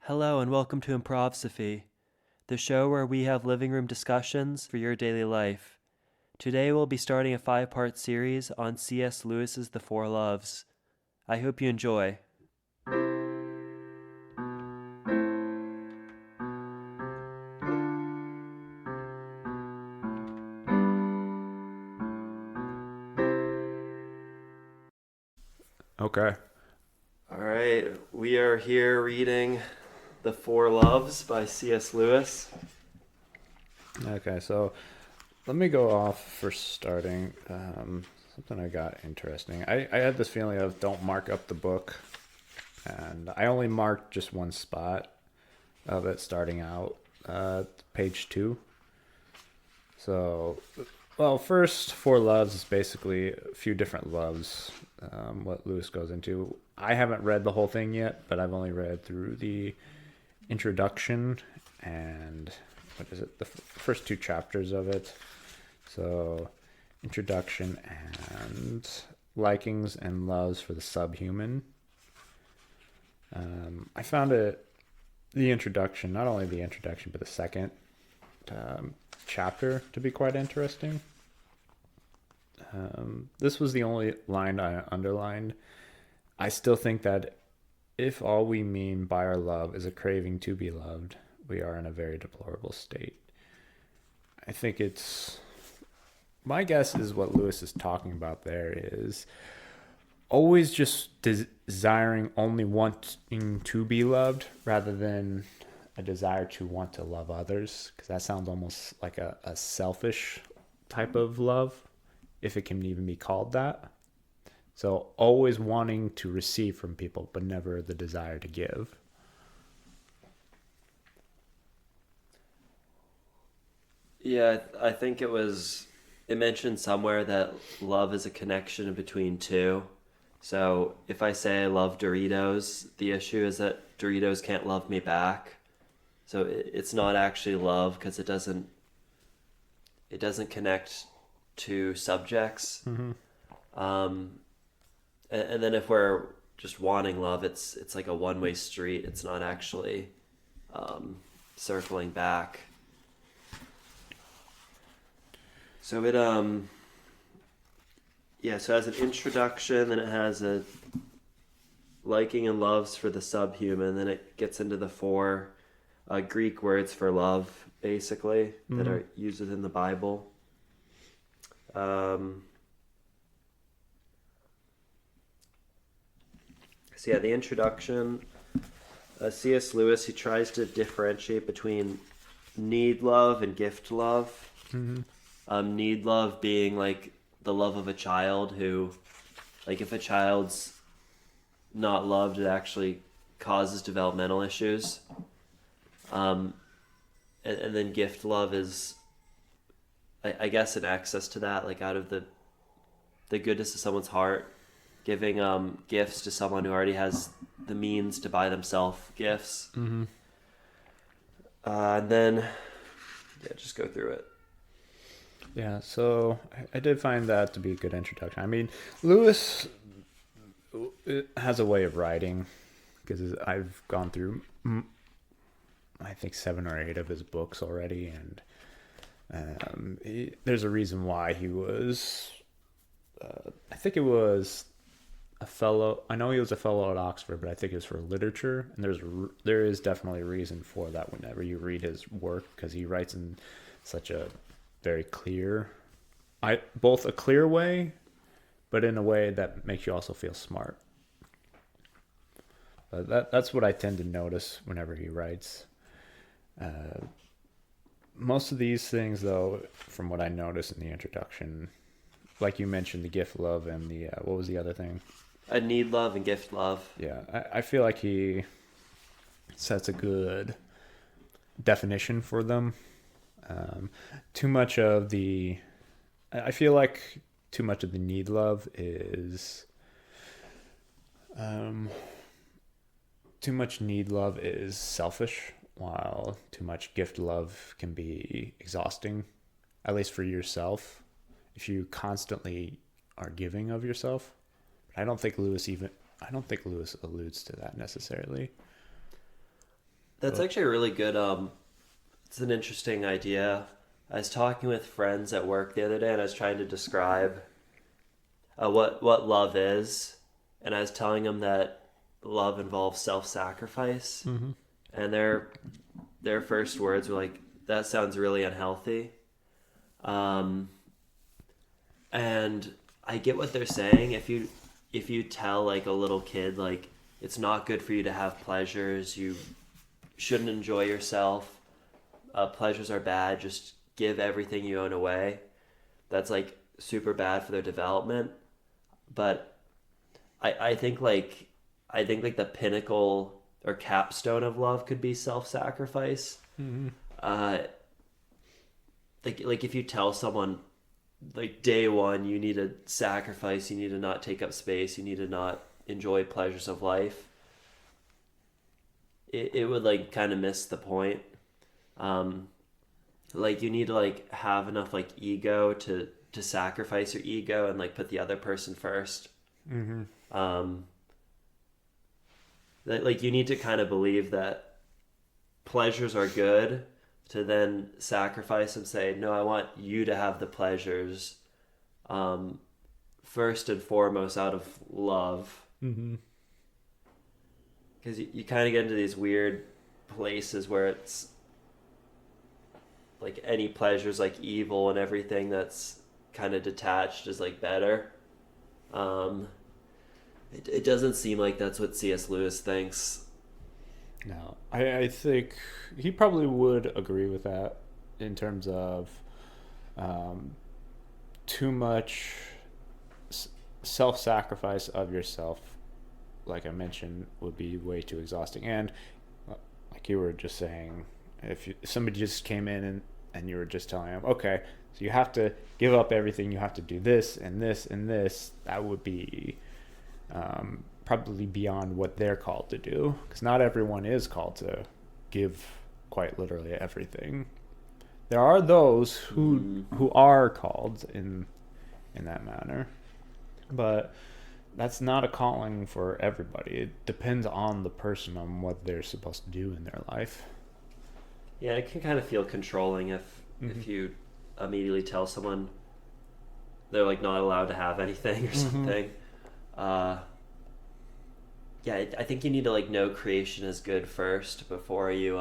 Hello and welcome to ImprovSophy, the show where we have living room discussions for your daily life. Today we'll be starting a 5-part series on C.S. Lewis's The Four Loves. I hope you enjoy. Okay. All right, we are here reading The Four Loves by C.S. Lewis. Okay, so let me go off for starting. Something I got interesting. I had this feeling of don't mark up the book, and I only marked just one spot of it starting out, page 2. So, well, first, Four Loves is basically a few different loves, what Lewis goes into. I haven't read the whole thing yet, but I've only read through the introduction and what is it? The first 2 chapters of it. So, introduction and likings and loves for the subhuman. I found the introduction, not only the introduction, but the second chapter to be quite interesting. This was the only line I underlined. I still think that if all we mean by our love is a craving to be loved, we are in a very deplorable state. I think my guess is what Lewis is talking about there is always just desiring, only wanting to be loved rather than a desire to want to love others, because that sounds almost like a selfish type of love, if it can even be called that. So always wanting to receive from people, but never the desire to give. Yeah, I think it mentioned somewhere that love is a connection between two. So if I say I love Doritos, the issue is that Doritos can't love me back. So it's not actually love because it doesn't connect to subjects. Mm-hmm. Um, and then if we're just wanting love, it's like a one-way street. It's not actually um, circling back. So so it has an introduction, then it has a liking and loves for the subhuman, then it gets into the 4 Greek words for love, basically, that Mm-hmm. are used within the Bible. Um, the introduction, C.S. Lewis, he tries to differentiate between need love and gift love. Mm-hmm. Need love being like the love of a child who, like, if a child's not loved, it actually causes developmental issues. Um, and then gift love is, I guess, an access to that, like out of the goodness of someone's heart, giving gifts to someone who already has the means to buy themselves gifts. Mm-hmm. And then, just go through it. Yeah, so I did find that to be a good introduction. I mean, Lewis has a way of writing, because I've gone through, I think, 7 or 8 of his books already, and there's a reason why he was, I think it was a fellow, I know he was a fellow at Oxford, but I think it was for literature, and there is definitely a reason for that whenever you read his work, because he writes in such a very clear, both a clear way, but in a way that makes you also feel smart. But that's what I tend to notice whenever he writes. Most of these things, though, from what I noticed in the introduction, like you mentioned, the gift love and the what was the other thing? A need love and gift love. Yeah, I feel like he sets a good definition for them. Um, too much of the, I feel like too much of the need love is, um, too much need love is selfish, while too much gift love can be exhausting, at least for yourself, if you constantly are giving of yourself. I don't think Lewis alludes to that necessarily. That's But, actually a really good. It's an interesting idea. I was talking with friends at work the other day, and I was trying to describe what love is, and I was telling them that love involves self-sacrifice, mm-hmm. and their first words were like, "That sounds really unhealthy." Um, and I get what they're saying. If you tell like a little kid like it's not good for you to have pleasures, you shouldn't enjoy yourself. Pleasures are bad. Just give everything you own away. That's like super bad for their development. But I think like the pinnacle or capstone of love could be self-sacrifice. Mm-hmm. Uh, like if you tell someone like day one you need to sacrifice, you need to not take up space, you need to not enjoy pleasures of life, it would like kind of miss the point. Um, like you need to like have enough like ego to sacrifice your ego and like put the other person first. Mm-hmm. Um, that like you need to kind of believe that pleasures are good to then sacrifice and say, no, I want you to have the pleasures, first and foremost out of love. Mm-hmm. Because you kind of get into these weird places where it's like any pleasure's like evil and everything that's kind of detached is like better. It doesn't seem like that's what C.S. Lewis thinks. No, I think he probably would agree with that in terms of too much self-sacrifice of yourself, like I mentioned, would be way too exhausting. And like you were just saying, if somebody just came in and you were just telling them, okay, so you have to give up everything, you have to do this and this and this, that would be probably beyond what they're called to do, because not everyone is called to give quite literally everything. There are those who are called in that manner, but that's not a calling for everybody. It depends on the person, on what they're supposed to do in their life. Yeah, it can kind of feel controlling if you immediately tell someone they're like not allowed to have anything or something. Yeah, I think you need to like know creation is good first before you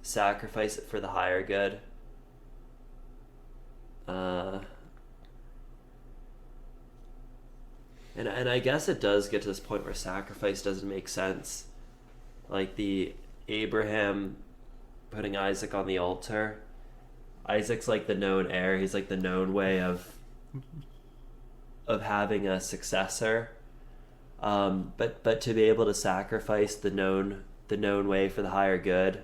sacrifice it for the higher good. And I guess it does get to this point where sacrifice doesn't make sense. Like the Abraham putting Isaac on the altar. Isaac's like the known heir. He's like the known way of having a successor. But to be able to sacrifice the known way for the higher good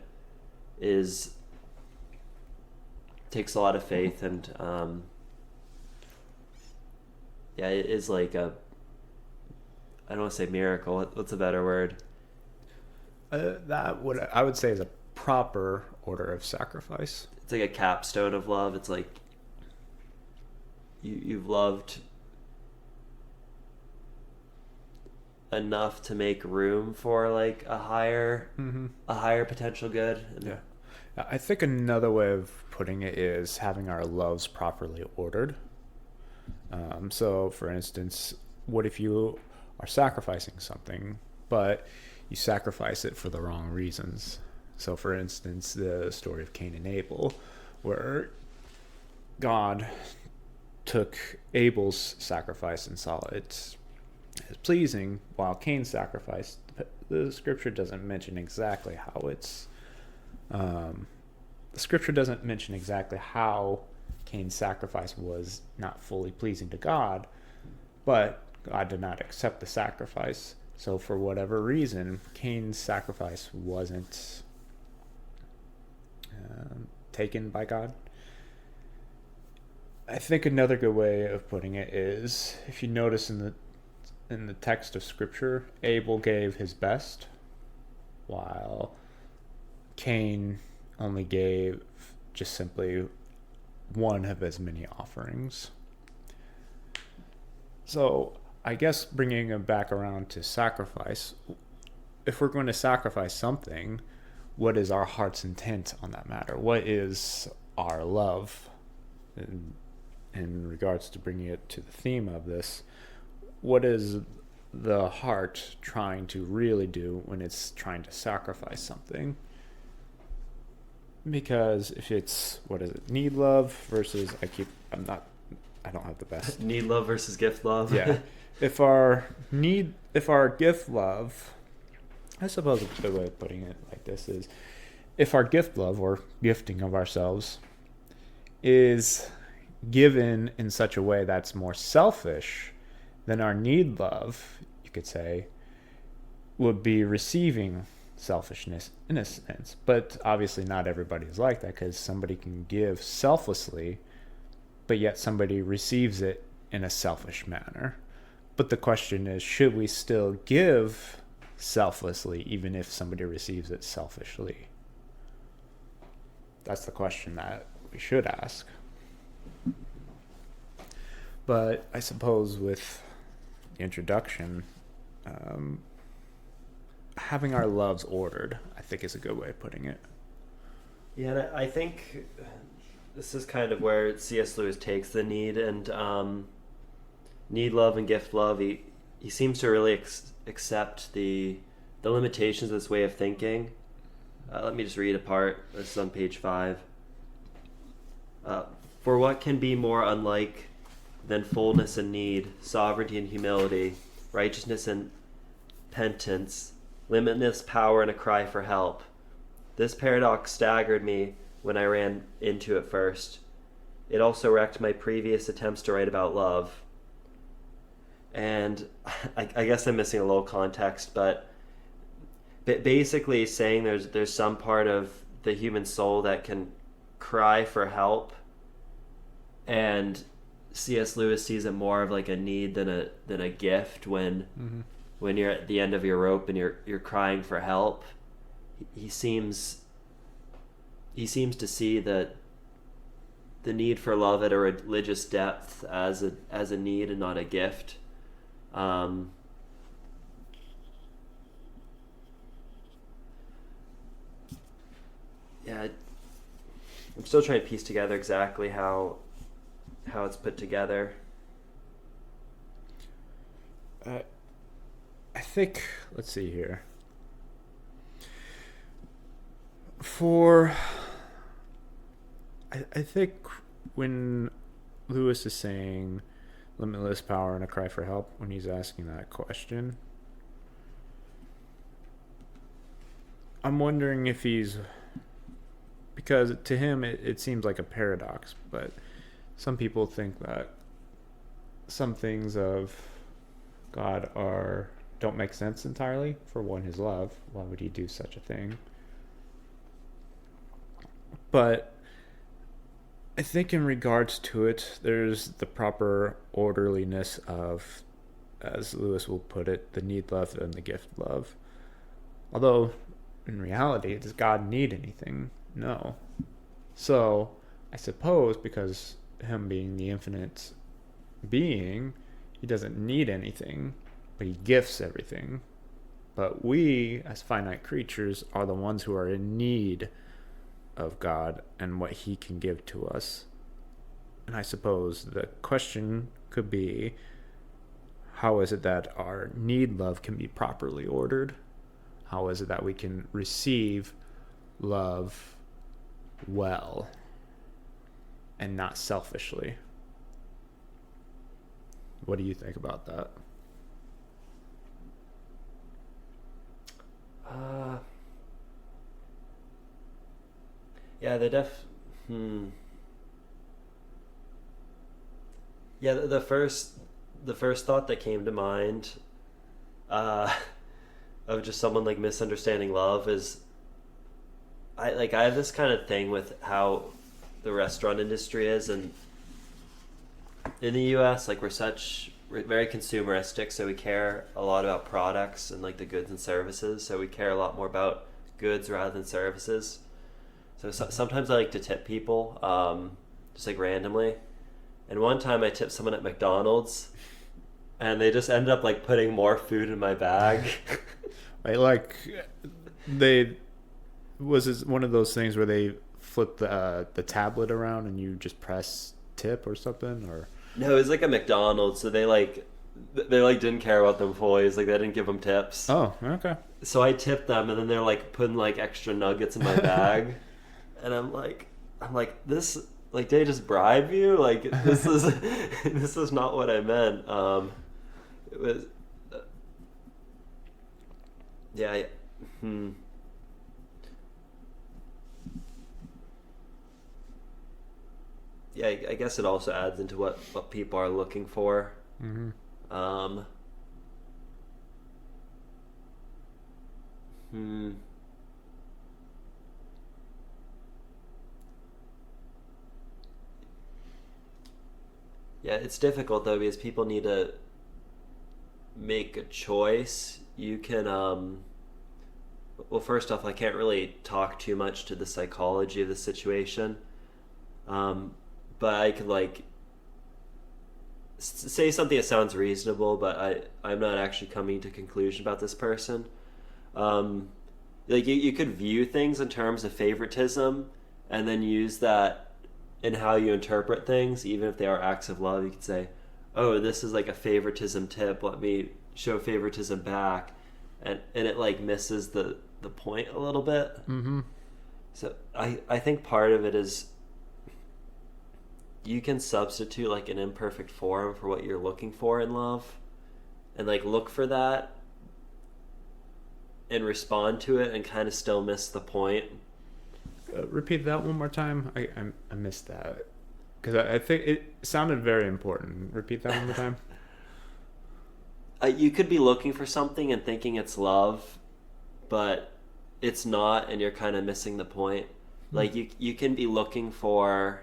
takes a lot of faith, and yeah, it is like I don't want to say miracle. What's a better word? I would say is a proper order of sacrifice. It's like a capstone of love. It's like you've loved enough to make room for like a higher potential good. Yeah, I think another way of putting it is having our loves properly ordered. So, for instance, what if you are sacrificing something, but you sacrifice it for the wrong reasons? So, for instance, the story of Cain and Abel, where God took Abel's sacrifice and saw it as pleasing, while Cain's sacrifice, the scripture doesn't mention exactly how it's. The scripture doesn't mention exactly how Cain's sacrifice was not fully pleasing to God, but God did not accept the sacrifice. So for whatever reason, Cain's sacrifice wasn't taken by God. I think another good way of putting it is, if you notice in the text of scripture, Abel gave his best, while Cain only gave just simply one of as many offerings. So I guess bringing it back around to sacrifice, if we're going to sacrifice something, what is our heart's intent on that matter? What is our love? In regards to bringing it to the theme of this, what is the heart trying to really do when it's trying to sacrifice something? Because if it's, what is it, need love versus, I don't have the best. Need love versus gift love. Yeah. If our gift love, I suppose a good way of putting it like this is, if our gift love or gifting of ourselves is given in such a way that's more selfish, then our need love, you could say, would be receiving selfishness in a sense. But obviously not everybody is like that, because somebody can give selflessly, but yet somebody receives it in a selfish manner. But the question is, should we still give selflessly even if somebody receives it selfishly? That's the question that we should ask. But I suppose with the introduction, having our loves ordered, I think, is a good way of putting it. Yeah, and I think this is kind of where C.S. Lewis takes the need and need love and gift love. He seems to really accept the limitations of this way of thinking. Let me just read a part. This is on page 5. For what can be more unlike than fullness and need, sovereignty and humility, righteousness and penitence, limitless power and a cry for help? This paradox staggered me when I ran into it first. It also wrecked my previous attempts to write about love. And I guess I'm missing a little context, but basically saying there's some part of the human soul that can cry for help, and C.S. Lewis sees it more of like a need than a gift when you're at the end of your rope and you're crying for help. He seems to see that the need for love at a religious depth as a need and not a gift. Yeah, I'm still trying to piece together exactly how it's put together. I think, let's see here. I think when Lewis is saying limitless power and a cry for help, when he's asking that question, I'm wondering if because to him it seems like a paradox, but some people think that some things of God don't make sense entirely. For one, his love. Why would he do such a thing? But I think in regards to it, there's the proper orderliness of, as Lewis will put it, the need love and the gift love. Although, in reality, does God need anything? No. So, I suppose because him being the infinite being, he doesn't need anything, but he gifts everything. But we, as finite creatures, are the ones who are in need of God and what he can give to us. And I suppose the question could be, how is it that our need love can be properly ordered? How is it that we can receive love well and not selfishly? What do you think about that? Yeah, Yeah, the first thought that came to mind of just someone like misunderstanding love is I have this kind of thing with how the restaurant industry is, and in the US, like we're very consumeristic, so we care a lot about products and like the goods and services, so we care a lot more about goods rather than services. So sometimes I like to tip people, just like randomly. And one time I tipped someone at McDonald's, and they just ended up like putting more food in my bag. Like they was it one of those things where they flip the tablet around and you just press tip or something, or No, it was like a McDonald's, so they didn't care about the employees, like they didn't give them tips. oh, okay. So I tipped them, and then they're like putting like extra nuggets in my bag, and I'm like, this, like, did I just bribe you? Like, this is this is not what I meant. It was, yeah, yeah. I guess it also adds into what people are looking for. Mm-hmm. Um, hmm. Yeah, it's difficult though because people need to make a choice. You can well, first off, I can't really talk too much to the psychology of the situation. Um, but I could like say something that sounds reasonable, but I'm not actually coming to a conclusion about this person. Um, like you could view things in terms of favoritism and then use that in how you interpret things, even if they are acts of love. You could say, oh, this is like a favoritism tip, let me show favoritism back, and it like misses the point a little bit. Mm-hmm. So I think part of it is you can substitute like an imperfect form for what you're looking for in love, and like look for that and respond to it and kind of still miss the point. Repeat that one more time. I missed that because I think it sounded very important. Repeat that one more time. You could be looking for something and thinking it's love, but it's not, and you're kind of missing the point. Like you can be looking for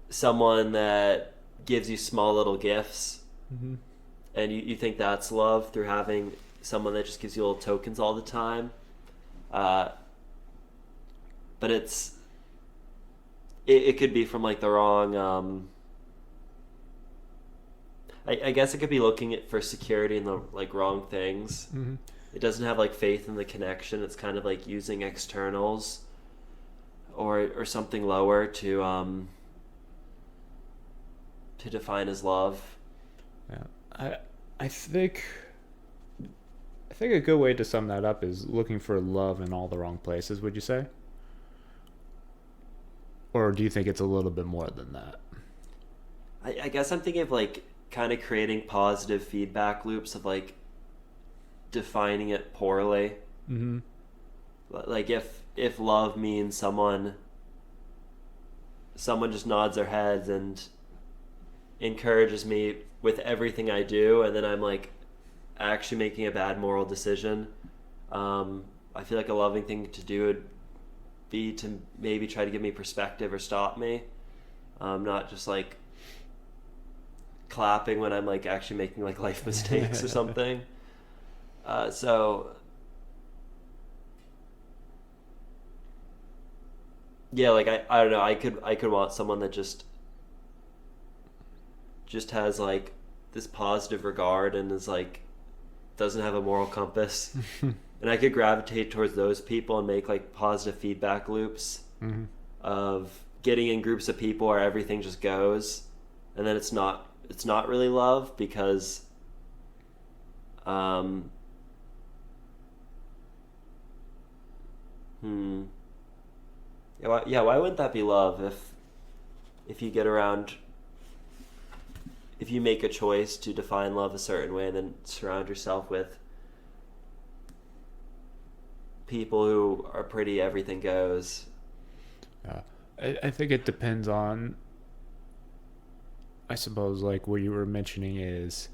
someone that gives you small little gifts, Mm-hmm. and you think that's love through having someone that just gives you little tokens all the time. But it could be from like the wrong. I guess it could be looking for security in the like wrong things. Mm-hmm. It doesn't have like faith in the connection. It's kind of like using externals or something lower to define as love. Yeah, I think a good way to sum that up is looking for love in all the wrong places. Would you say? Or do you think it's a little bit more than that? I guess I'm thinking of like kind of creating positive feedback loops of like defining it poorly. Mm-hmm. Like if love means someone just nods their heads and encourages me with everything I do, and then I'm like actually making a bad moral decision. I feel like a loving thing to do would be to maybe try to give me perspective or stop me, not just like clapping when I'm like actually making like life mistakes or something. So yeah, like I don't know, I could want someone that just has like this positive regard and is like doesn't have a moral compass. And I could gravitate towards those people and make like positive feedback loops. Mm-hmm. Of getting in groups of people where everything just goes, and then it's not really love because yeah, why wouldn't that be love if you get around, if you make a choice to define love a certain way and then surround yourself with people who are pretty everything goes? I think it depends on, I suppose, like what you were mentioning is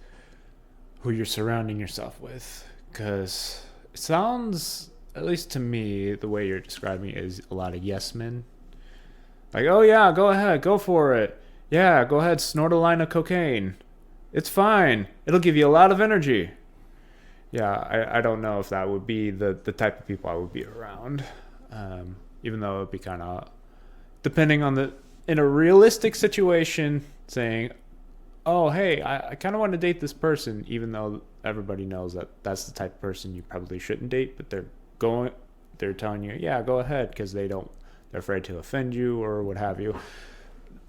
who you're surrounding yourself with, because it sounds, at least to me, the way you're describing it is a lot of yes men. Like, oh yeah, go ahead, go for it. Yeah, go ahead, snort a line of cocaine. It's fine. It'll give you a lot of energy. Yeah, I don't know if that would be the type of people I would be around. Even though it would be kind of, depending on in a realistic situation, saying, oh, hey, I kind of want to date this person, even though everybody knows that that's the type of person you probably shouldn't date, but they're telling you, yeah, go ahead, because they're afraid to offend you or what have you.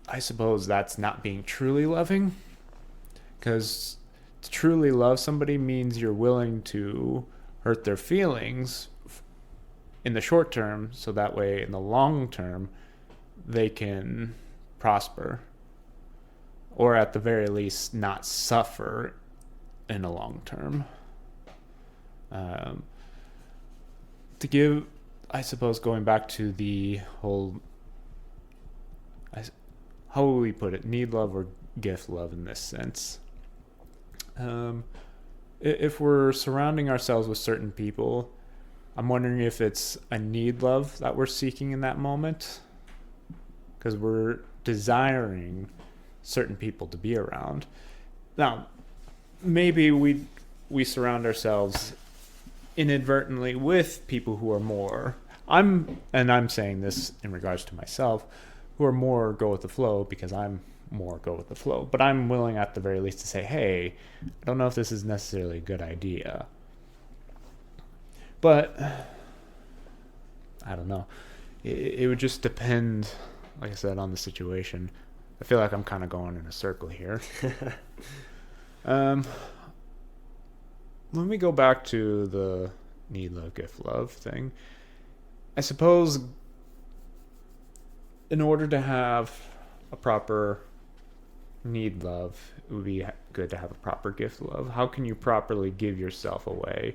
I suppose that's not being truly loving, because to truly love somebody means you're willing to hurt their feelings in the short term, so that way in the long term they can prosper, or at the very least not suffer in the long term. To give, I suppose, going back to the whole, how will we put it, need love or gift love in this sense? If we're surrounding ourselves with certain people, I'm wondering if it's a need love that we're seeking in that moment, because we're desiring certain people to be around. Now, maybe we surround ourselves inadvertently with people who are more, I'm saying this in regards to myself, who are more go with the flow, because I'm more go with the flow. But I'm willing at the very least to say, hey, I don't know if this is necessarily a good idea. But I don't know. It would just depend, like I said, on the situation. I feel like I'm kind of going in a circle here. Let me go back to the need love, gift love thing. I suppose in order to have a proper need love, it would be good to have a proper gift love. How can you properly give yourself away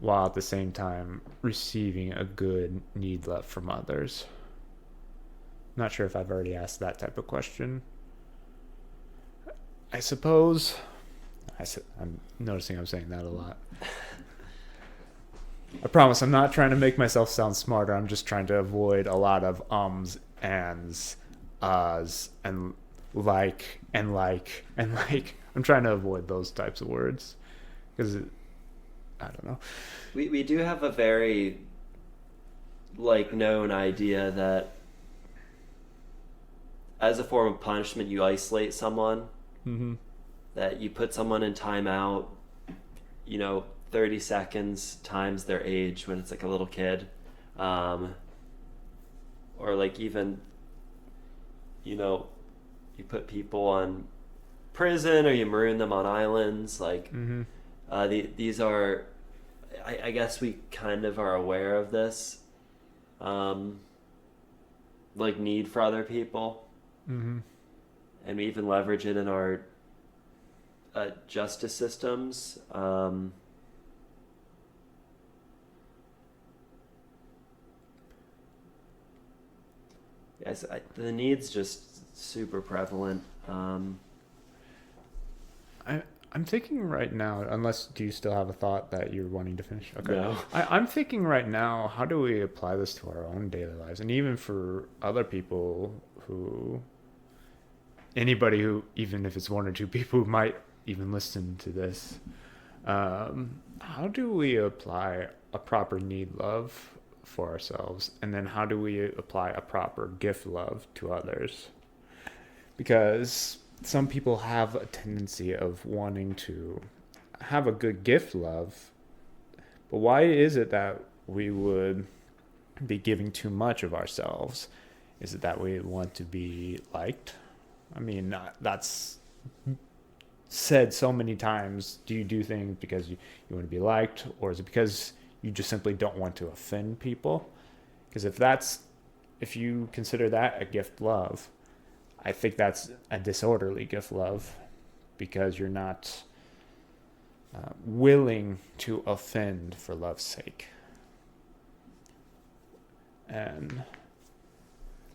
while at the same time receiving a good need love from others? Not sure if I've already asked that type of question. I suppose I'm noticing I'm saying that a lot. I promise I'm not trying to make myself sound smarter. I'm just trying to avoid a lot of ums, ands, uhs, and like. I'm trying to avoid those types of words because I don't know. We do have a very known idea that as a form of punishment you isolate someone. Mm-hmm. That you put someone in timeout, 30 seconds times their age when it's like a little kid, or like even, you put people on prison or you maroon them on islands. Like, mm-hmm. These are, I guess we kind of are aware of this, need for other people, mm-hmm. and we even leverage it in our justice systems. Yes, the need's just super prevalent. I'm thinking right now, unless do you still have a thought that you're wanting to finish? Okay. No. I'm thinking right now, how do we apply this to our own daily lives, and even for other people anybody who, even if it's one or two people who might even listen to this, how do we apply a proper need love for ourselves, and then how do we apply a proper gift love to others? Because some people have a tendency of wanting to have a good gift love, but why is it that we would be giving too much of ourselves? Is it that we want to be liked? I mean, that's said so many times. Do you do things because you want to be liked, or is it because you just simply don't want to offend people? Because if you consider that a gift love, I think that's a disorderly gift love, because you're not willing to offend for love's sake. And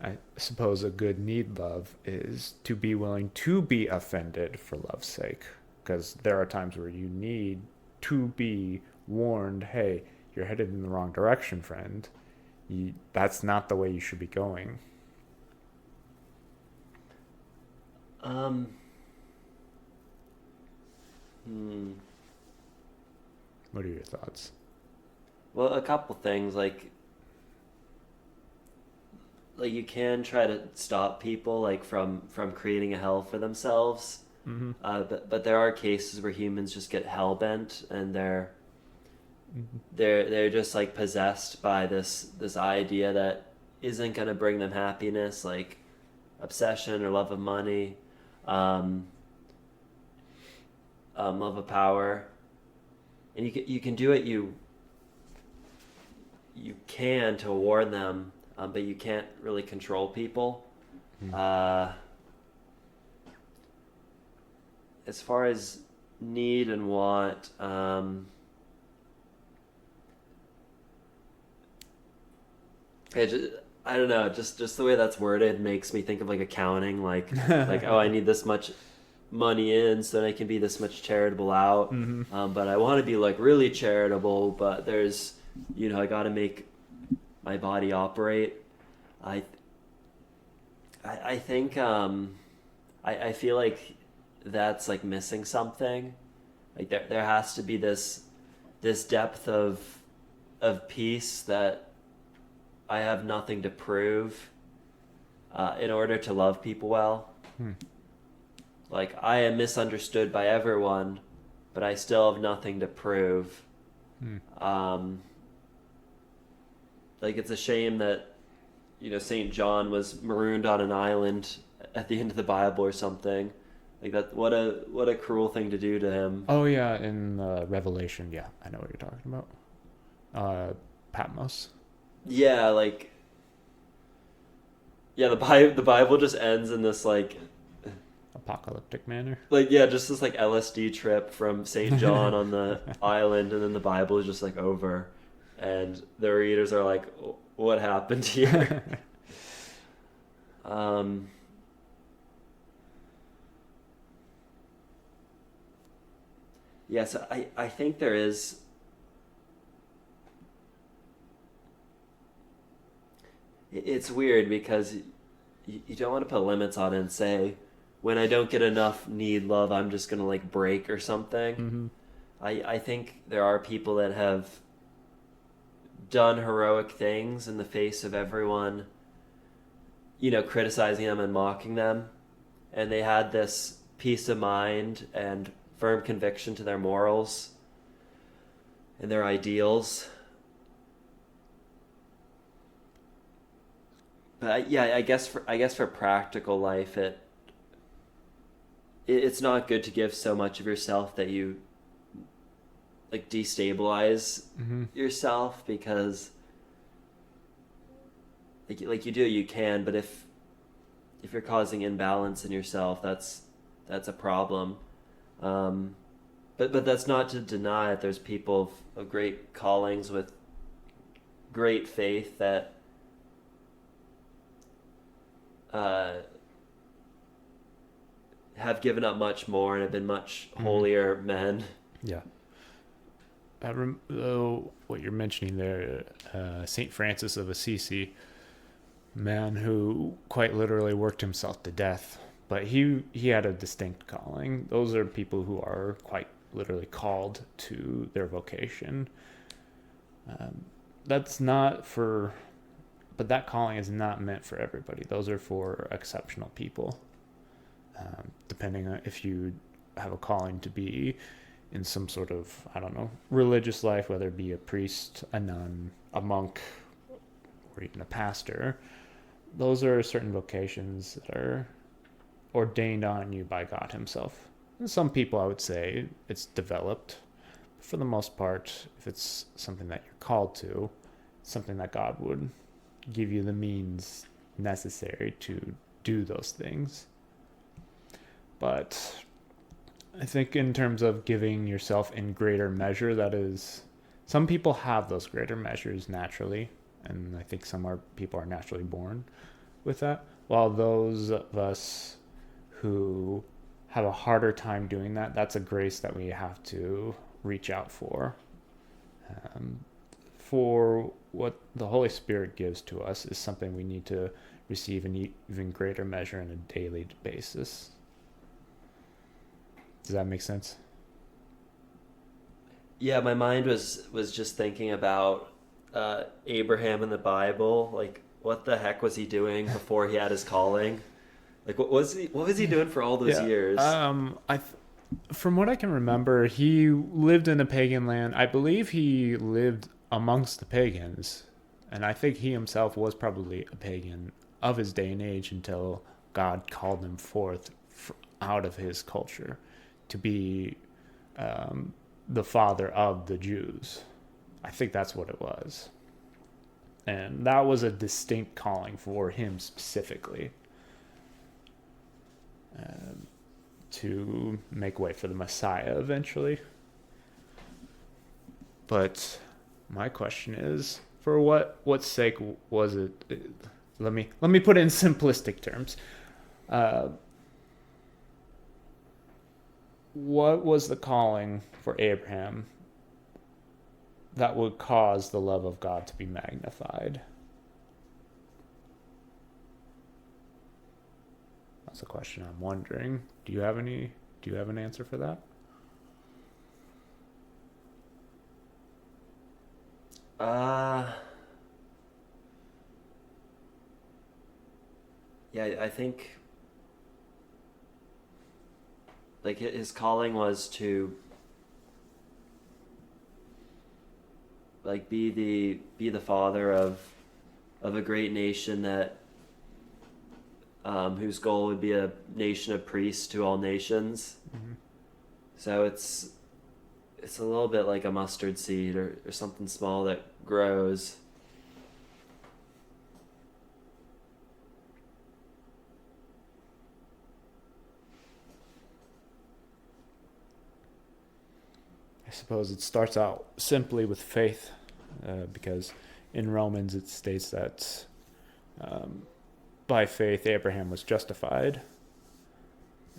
I suppose a good need love is to be willing to be offended for love's sake, because there are times where you need to be warned, hey, you're headed in the wrong direction, friend. That's not the way you should be going. What are your thoughts? Well, a couple things, like you can try to stop people from creating a hell for themselves, Mm-hmm. But there are cases where humans just get hell bent, and they're just like possessed by this idea that isn't gonna bring them happiness, like obsession or love of money, love of power, and you can do it. You can to warn them, but you can't really control people. As far as need and want, I don't know. Just the way that's worded makes me think of like accounting, like oh, I need this much money in so that I can be this much charitable out. Mm-hmm. But I want to be like really charitable, but there's I got to make my body operate. I think I feel like that's like missing something. Like there has to be this depth of peace that I have nothing to prove in order to love people well. Like I am misunderstood by everyone, but I still have nothing to prove. Like it's a shame that Saint John was marooned on an island at the end of the Bible or something. Like that, what a cruel thing to do to him. Oh yeah, in Revelation, yeah, I know what you're talking about. Patmos. Yeah, the Bible just ends in this like apocalyptic manner. Like just this like LSD trip from Saint John on the island, and then the Bible is just like over, and the readers are like, "What happened here?" Yeah, so I think there is. It's weird because you don't want to put limits on it and say, when I don't get enough need love, I'm just going to like break or something. Mm-hmm. I think there are people that have done heroic things in the face of everyone, criticizing them and mocking them. And they had this peace of mind and firm conviction to their morals and their ideals. But I guess for practical life, it's not good to give so much of yourself that you like destabilize yourself, because like you do you can, but if you're causing imbalance in yourself, that's a problem. But that's not to deny that there's people of great callings with great faith that have given up much more and have been much holier men. Yeah. What you're mentioning there, Saint Francis of Assisi, man who quite literally worked himself to death, but he had a distinct calling. Those are people who are quite literally called to their vocation. That's not for, but that calling is not meant for everybody. Those are for exceptional people. Depending on if you have a calling to be in some sort of, religious life, whether it be a priest, a nun, a monk, or even a pastor. Those are certain vocations that are ordained on you by God himself. And some people, I would say, it's developed. But for the most part, if it's something that you're called to, it's something that God would give you the means necessary to do those things. But I think in terms of giving yourself in greater measure, that is, some people have those greater measures naturally, and I think people are naturally born with that, while those of us who have a harder time doing that, that's a grace that we have to reach out for. For what the Holy Spirit gives to us is something we need to receive in even greater measure on a daily basis. Does that make sense? Yeah, my mind was just thinking about Abraham in the Bible. Like, what the heck was he doing before he had his calling? Like, what was he doing for all those Yeah. years? From what I can remember, he lived in a pagan land. I believe he lived amongst the pagans, and I think he himself was probably a pagan of his day and age until God called him forth out of his culture to be the father of the Jews. I think that's what it was. And that was a distinct calling for him specifically, to make way for the Messiah eventually. But my question is, for what sake was it? Let me put it in simplistic terms. What was the calling for Abraham that would cause the love of God to be magnified? That's a question I'm wondering. Do you have an answer for that? Yeah, I think like his calling was to like be the father of a great nation that whose goal would be a nation of priests to all nations. Mm-hmm. So it's a little bit like a mustard seed or something small that grows. I suppose it starts out simply with faith, because in Romans it states that by faith Abraham was justified,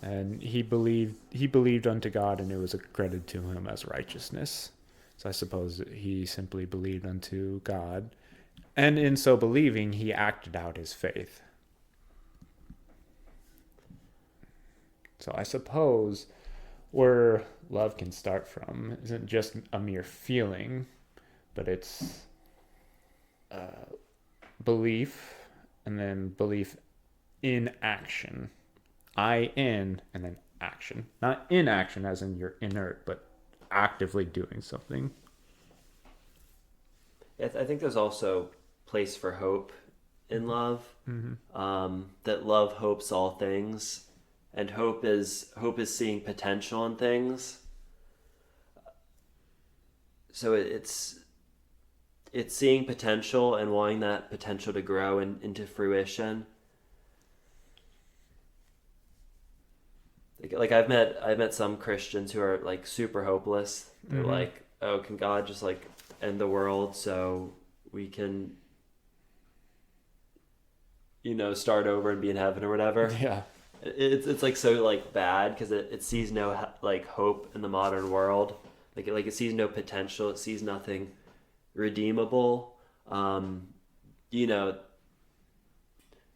and he believed unto God, and it was accredited to him as righteousness. So I suppose he simply believed unto God, and in so believing he acted out his faith. So I suppose where love can start from isn't just a mere feeling, but it's belief, and then belief in action. I in, and then action. Not inaction as in you're inert, but actively doing something. I think there's also place for hope in love. Mm-hmm. That love hopes all things, and hope is seeing potential in things. So it's seeing potential and wanting that potential to grow into fruition. Like I've met some Christians who are like super hopeless. They're Mm-hmm. like, oh, can God just like end the world so we can, start over and be in heaven or whatever. Yeah. It's like so like bad because it sees no like hope in the modern world. Like it sees no potential. It sees nothing redeemable. You know,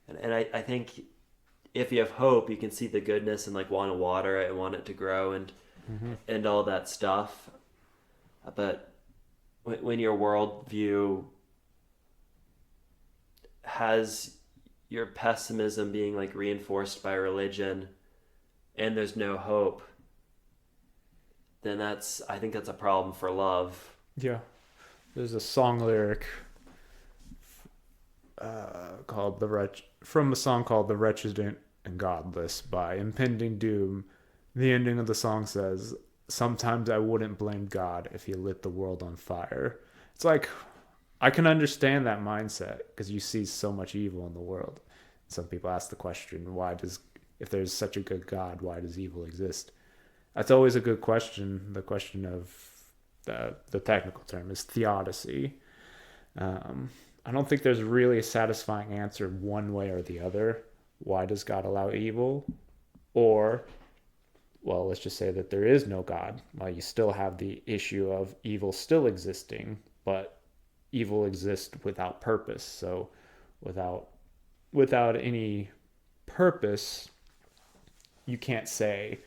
and I think if you have hope, you can see the goodness and like want to water it and want it to grow Mm-hmm. and all that stuff. But when your worldview has your pessimism being like reinforced by religion and there's no hope, then I think that's a problem for love. Yeah. There's a song lyric called from a song called "The Wretched and Godless" by Impending Doom. The ending of the song says, "Sometimes I wouldn't blame God if he lit the world on fire." It's like, I can understand that mindset because you see so much evil in the world. Some people ask the question, if there's such a good God, why does evil exist? That's always a good question. The question of the technical term is theodicy. I don't think there's really a satisfying answer one way or the other. Why does God allow evil? Or, well, let's just say that there is no God. Well, you still have the issue of evil still existing, but evil exists without purpose. So without any purpose, you can't say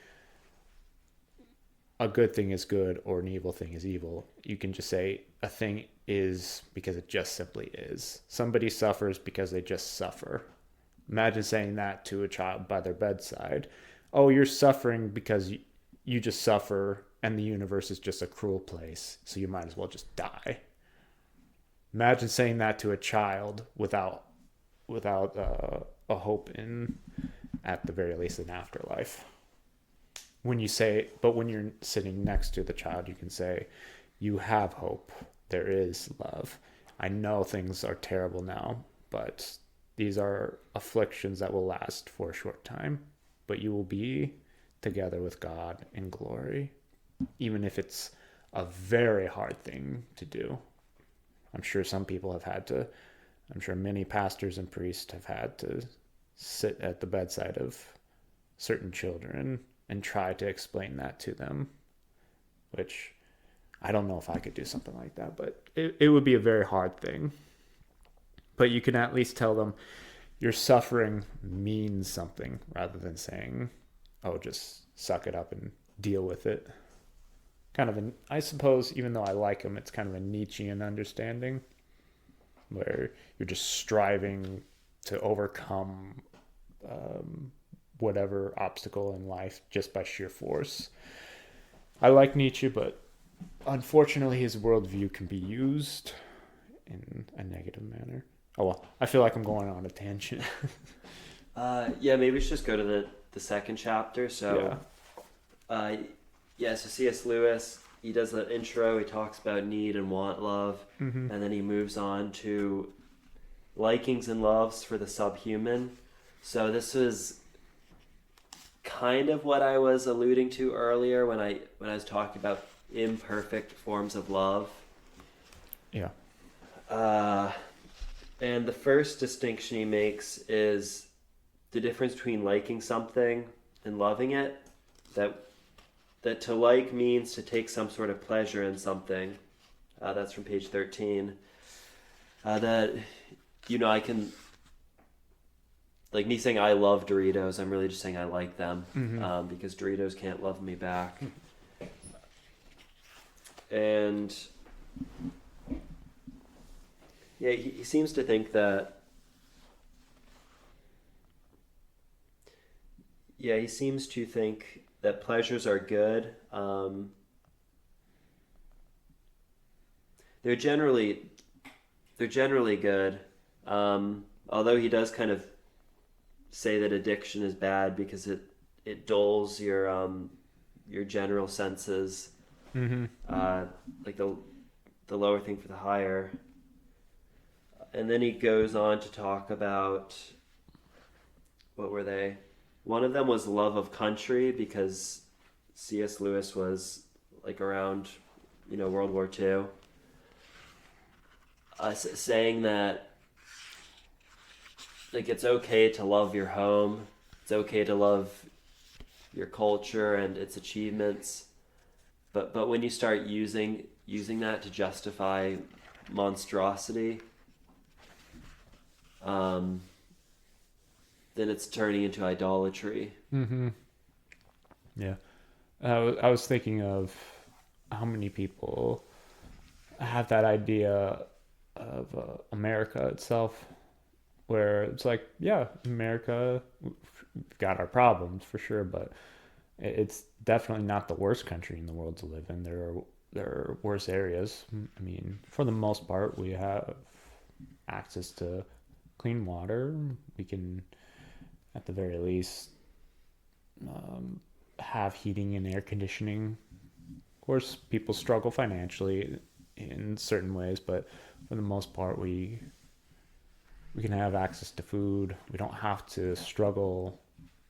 a good thing is good or an evil thing is evil. You can just say a thing is because it just simply is. Somebody suffers because they just suffer. Imagine saying that to a child by their bedside. Oh, you're suffering because you just suffer and the universe is just a cruel place, so you might as well just die. Imagine saying that to a child without a hope in, at the very least, an afterlife. When you're sitting next to the child, you can say, you have hope. There is love. I know things are terrible now, but these are afflictions that will last for a short time, but you will be together with God in glory, even if it's a very hard thing to do. I'm sure many pastors and priests have had to sit at the bedside of certain children and try to explain that to them, which I don't know if I could do something like that, but it would be a very hard thing. But you can at least tell them your suffering means something rather than saying, oh, just suck it up and deal with it. I suppose, even though I like him, it's kind of a Nietzschean understanding where you're just striving to overcome whatever obstacle in life just by sheer force. I like Nietzsche, but unfortunately his worldview can be used in a negative manner. Oh well, I feel like I'm going on a tangent. Maybe we should just go to the second chapter. So, so C.S. Lewis, he does the intro, he talks about need and want love, and then he moves on to likings and loves for the subhuman. So this is kind of what I was alluding to earlier when I was talking about imperfect forms of love. Yeah. And the first distinction he makes is the difference between liking something and loving it. That to like means to take some sort of pleasure in something. That's from page 13. That, I can, like me saying I love Doritos, I'm really just saying I like them, because Doritos can't love me back. And yeah, he seems to think that. Yeah, he seems to think that pleasures are good. They're generally good. Although he does kind of say that addiction is bad because it dulls your general senses. Like the lower thing for the higher. And then he goes on to talk about, what were they? One of them was love of country, because C.S. Lewis was like around, World War II, saying that like it's okay to love your home, it's okay to love your culture and its achievements, but when you start using that to justify monstrosity, then it's turning into idolatry. Yeah. I was thinking of how many people have that idea of America itself, where it's like, yeah, America, we've got our problems for sure, but it's definitely not the worst country in the world to live in. There are worse areas. I mean, for the most part, we have access to clean water. We can, at the very least, have heating and air conditioning. Of course, people struggle financially in certain ways, but for the most part, we can have access to food. We don't have to struggle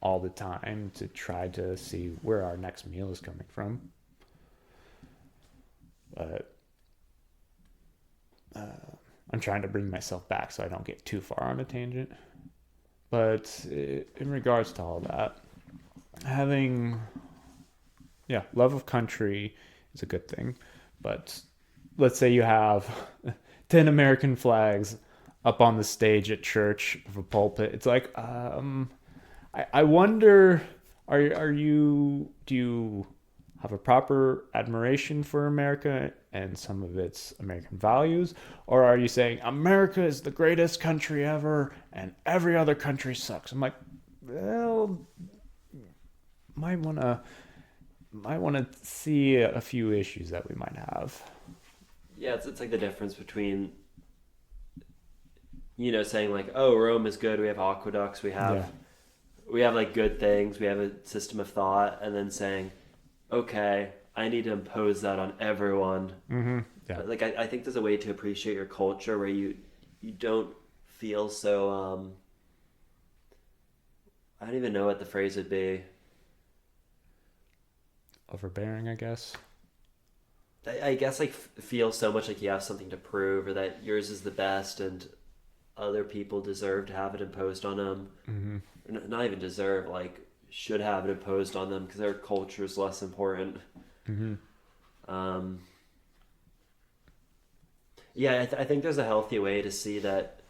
all the time to try to see where our next meal is coming from. But I'm trying to bring myself back so I don't get too far on a tangent. But in regards to all that, having, love of country is a good thing. But let's say you have 10 American flags up on the stage at church of a pulpit. It's like, I wonder, do you have a proper admiration for America and some of its American values? Or are you saying America is the greatest country ever and every other country sucks? I'm like, well, might want to see a few issues that we might have. Yeah, it's like the difference between, saying like, oh, Rome is good, we have aqueducts, we have like good things, we have a system of thought, and then saying, okay, I need to impose that on everyone. Mm-hmm. Yeah. Like I think there's a way to appreciate your culture where you don't feel so I don't even know what the phrase would be. Overbearing, I guess. I guess like feel so much like you have something to prove, or that yours is the best and other people deserve to have it imposed on them. Mm-hmm. Not even deserve, like should have it imposed on them because their culture is less important. Mm-hmm. Yeah, I think there's a healthy way to see that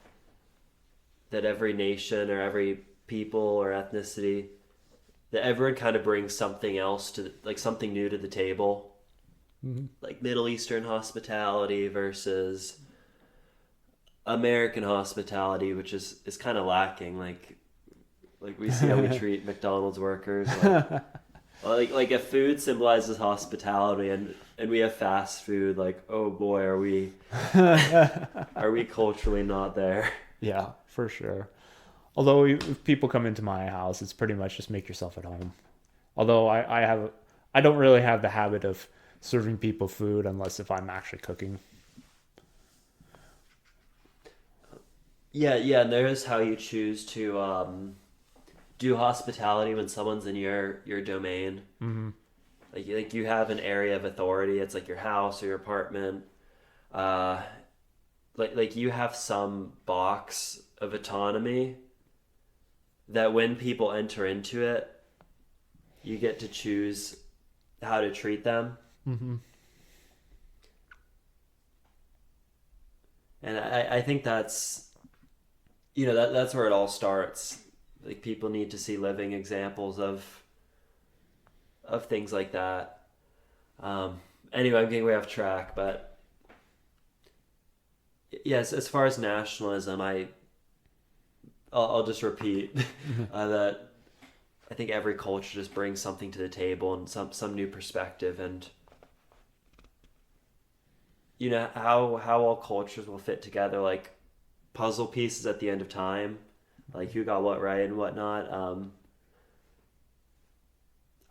every nation or every people or ethnicity, that everyone kind of brings something else to, like something new to the table. Mm-hmm. Like Middle Eastern hospitality versus American hospitality, which is kind of lacking. Like we see how we treat McDonald's workers. Like if food symbolizes hospitality and we have fast food, like, oh boy, are we culturally not there? Yeah, for sure. Although if people come into my house, it's pretty much just make yourself at home. Although I don't really have the habit of serving people food unless if I'm actually cooking. Yeah, and there's how you choose to do hospitality when someone's in your domain. Mm-hmm. Like you have an area of authority. It's like your house or your apartment. Like you have some box of autonomy that when people enter into it, you get to choose how to treat them. Mm-hmm. And I think that's, that's where it all starts. Like people need to see living examples of things like that. Anyway, I'm getting way off track, but yes, as far as nationalism, I'll just repeat that I think every culture just brings something to the table and some new perspective, and how all cultures will fit together like puzzle pieces at the end of time, like who got what right and whatnot.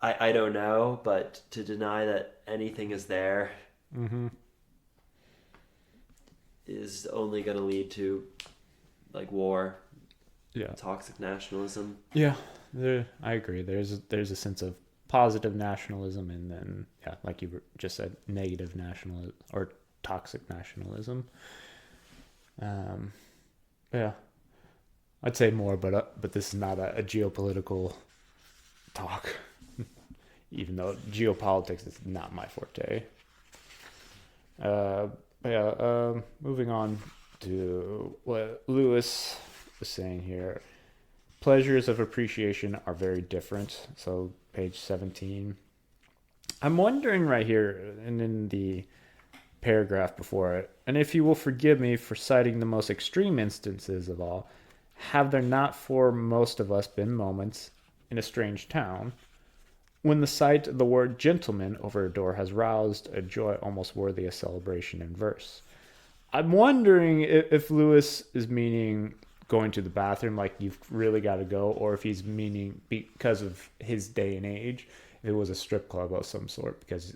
I don't know, but to deny that anything is there Mm-hmm. is only going to lead to like war. Yeah. Toxic nationalism. Yeah, I agree. There's a sense of positive nationalism, and then like you just said, negative nationalism or toxic nationalism. Yeah, I'd say more, but this is not a geopolitical talk, even though geopolitics is not my forte. Moving on to what Lewis was saying here. Pleasures of appreciation are very different. So page 17. I'm wondering right here and in the paragraph before it, and if you will forgive me for citing the most extreme instances of all, have there not for most of us been moments in a strange town when the sight of the word gentleman over a door has roused a joy almost worthy of celebration in verse? I'm wondering if Lewis is meaning going to the bathroom, like you've really got to go, or if he's meaning because of his day and age, it was a strip club of some sort, because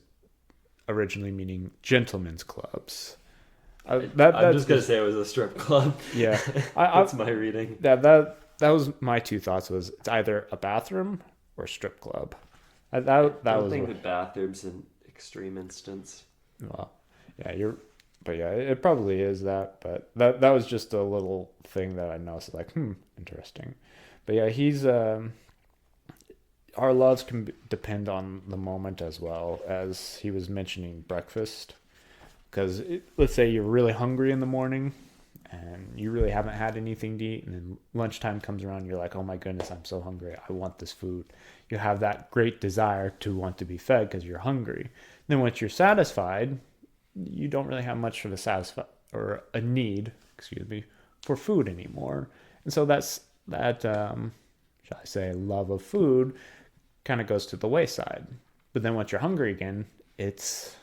originally meaning gentlemen's clubs. I'm just gonna say it was a strip club. Yeah, that's my reading. That was my two thoughts. Was it's either a bathroom or a strip club. I think the bathroom's an extreme instance. Well, yeah, but yeah, it probably is that. But that was just a little thing that I noticed, like, interesting. But yeah, he's our loves can depend on the moment as well, as he was mentioning breakfast. Because let's say you're really hungry in the morning and you really haven't had anything to eat, and then lunchtime comes around, you're like, oh my goodness, I'm so hungry, I want this food. You have that great desire to want to be fed because you're hungry. Then once you're satisfied, you don't really have much of a need, for food anymore. And so that shall I say, love of food kind of goes to the wayside. But then once you're hungry again, it's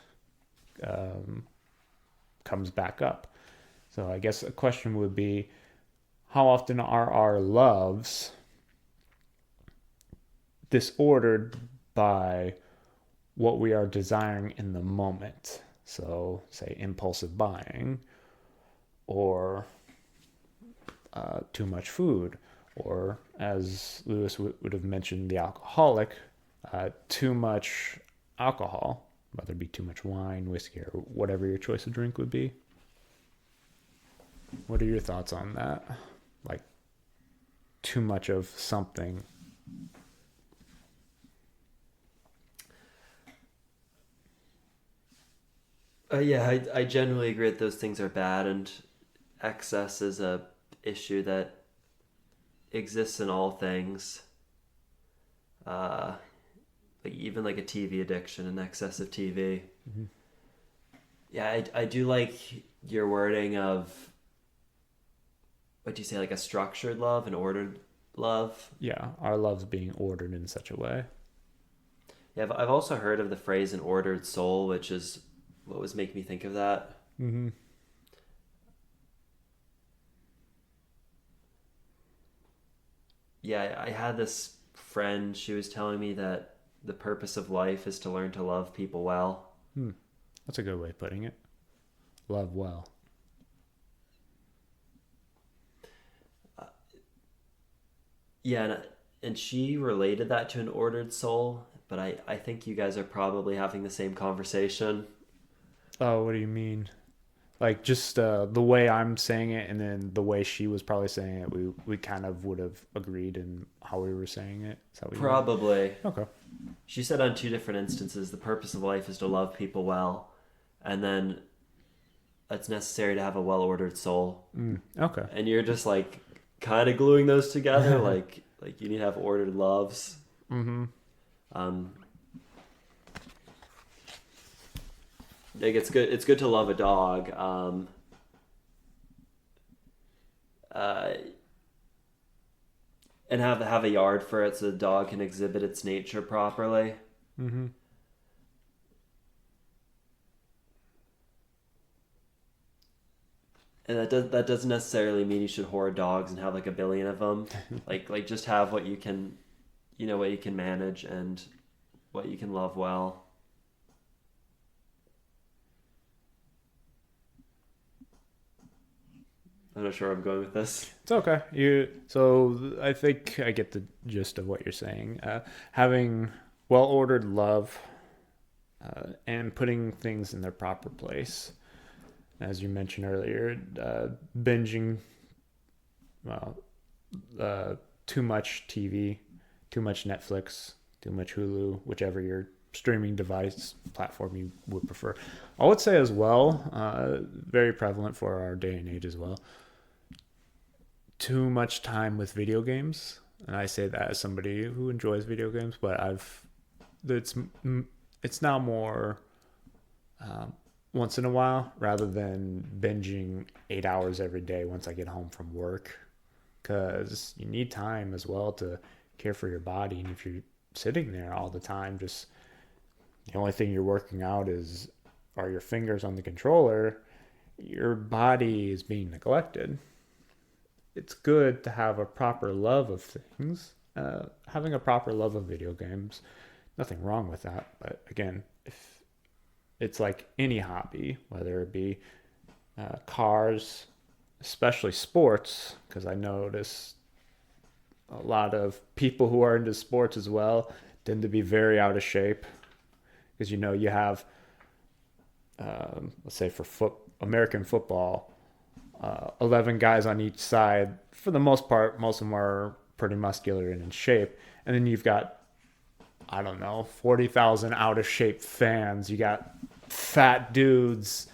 comes back up. So I guess a question would be, how often are our loves disordered by what we are desiring in the moment? So, say impulsive buying, or too much food, or as Lewis would have mentioned, the alcoholic, too much alcohol, whether it be too much wine, whiskey, or whatever your choice of drink would be. What are your thoughts on that? Like, too much of something. Yeah, I generally agree that those things are bad, and excess is a issue that exists in all things. Like even like a TV addiction and excessive TV. Mm-hmm. Yeah, I do like your wording of, what do you say, like a structured love, an ordered love? Yeah, our love's being ordered in such a way. Yeah, I've also heard of the phrase an ordered soul, which is what was making me think of that. Mm-hmm. Yeah, I had this friend, she was telling me that the purpose of life is to learn to love people well. That's a good way of putting it. Love well. Yeah, and she related that to an ordered soul, but I think you guys are probably having the same conversation. Oh, what do you mean? Like just the way I'm saying it, and then the way she was probably saying it, we kind of would have agreed in how we were saying it. Is that what you mean? Probably. Okay. She said on two different instances, the purpose of life is to love people well, and then it's necessary to have a well-ordered soul. Okay. And you're just like kind of gluing those together, like you need to have ordered loves. Mm-hmm. Like it's good to love a dog. And have a yard for it so the dog can exhibit its nature properly. Mm-hmm. And that doesn't necessarily mean you should hoard dogs and have like a billion of them. like just have what you can, what you can manage and what you can love well. I'm not sure where I'm going with this. It's okay. So I think I get the gist of what you're saying. Having well-ordered love and putting things in their proper place. As you mentioned earlier, binging, too much TV, too much Netflix, too much Hulu, whichever your streaming device platform you would prefer. I would say as well, very prevalent for our day and age as well, too much time with video games. And I say that as somebody who enjoys video games, but it's now more once in a while rather than binging 8 hours every day once I get home from work, because you need time as well to care for your body. And if you're sitting there all the time, just the only thing you're working out are your fingers on the controller, your body is being neglected. It's good to have a proper love of things. Having a proper love of video games, nothing wrong with that. But again, if it's like any hobby, whether it be cars, especially sports, because I notice a lot of people who are into sports as well tend to be very out of shape, because you have, let's say for American football, 11 guys on each side. For the most part, most of them are pretty muscular and in shape. And then you've got, 40,000 out of shape fans. You got fat dudes,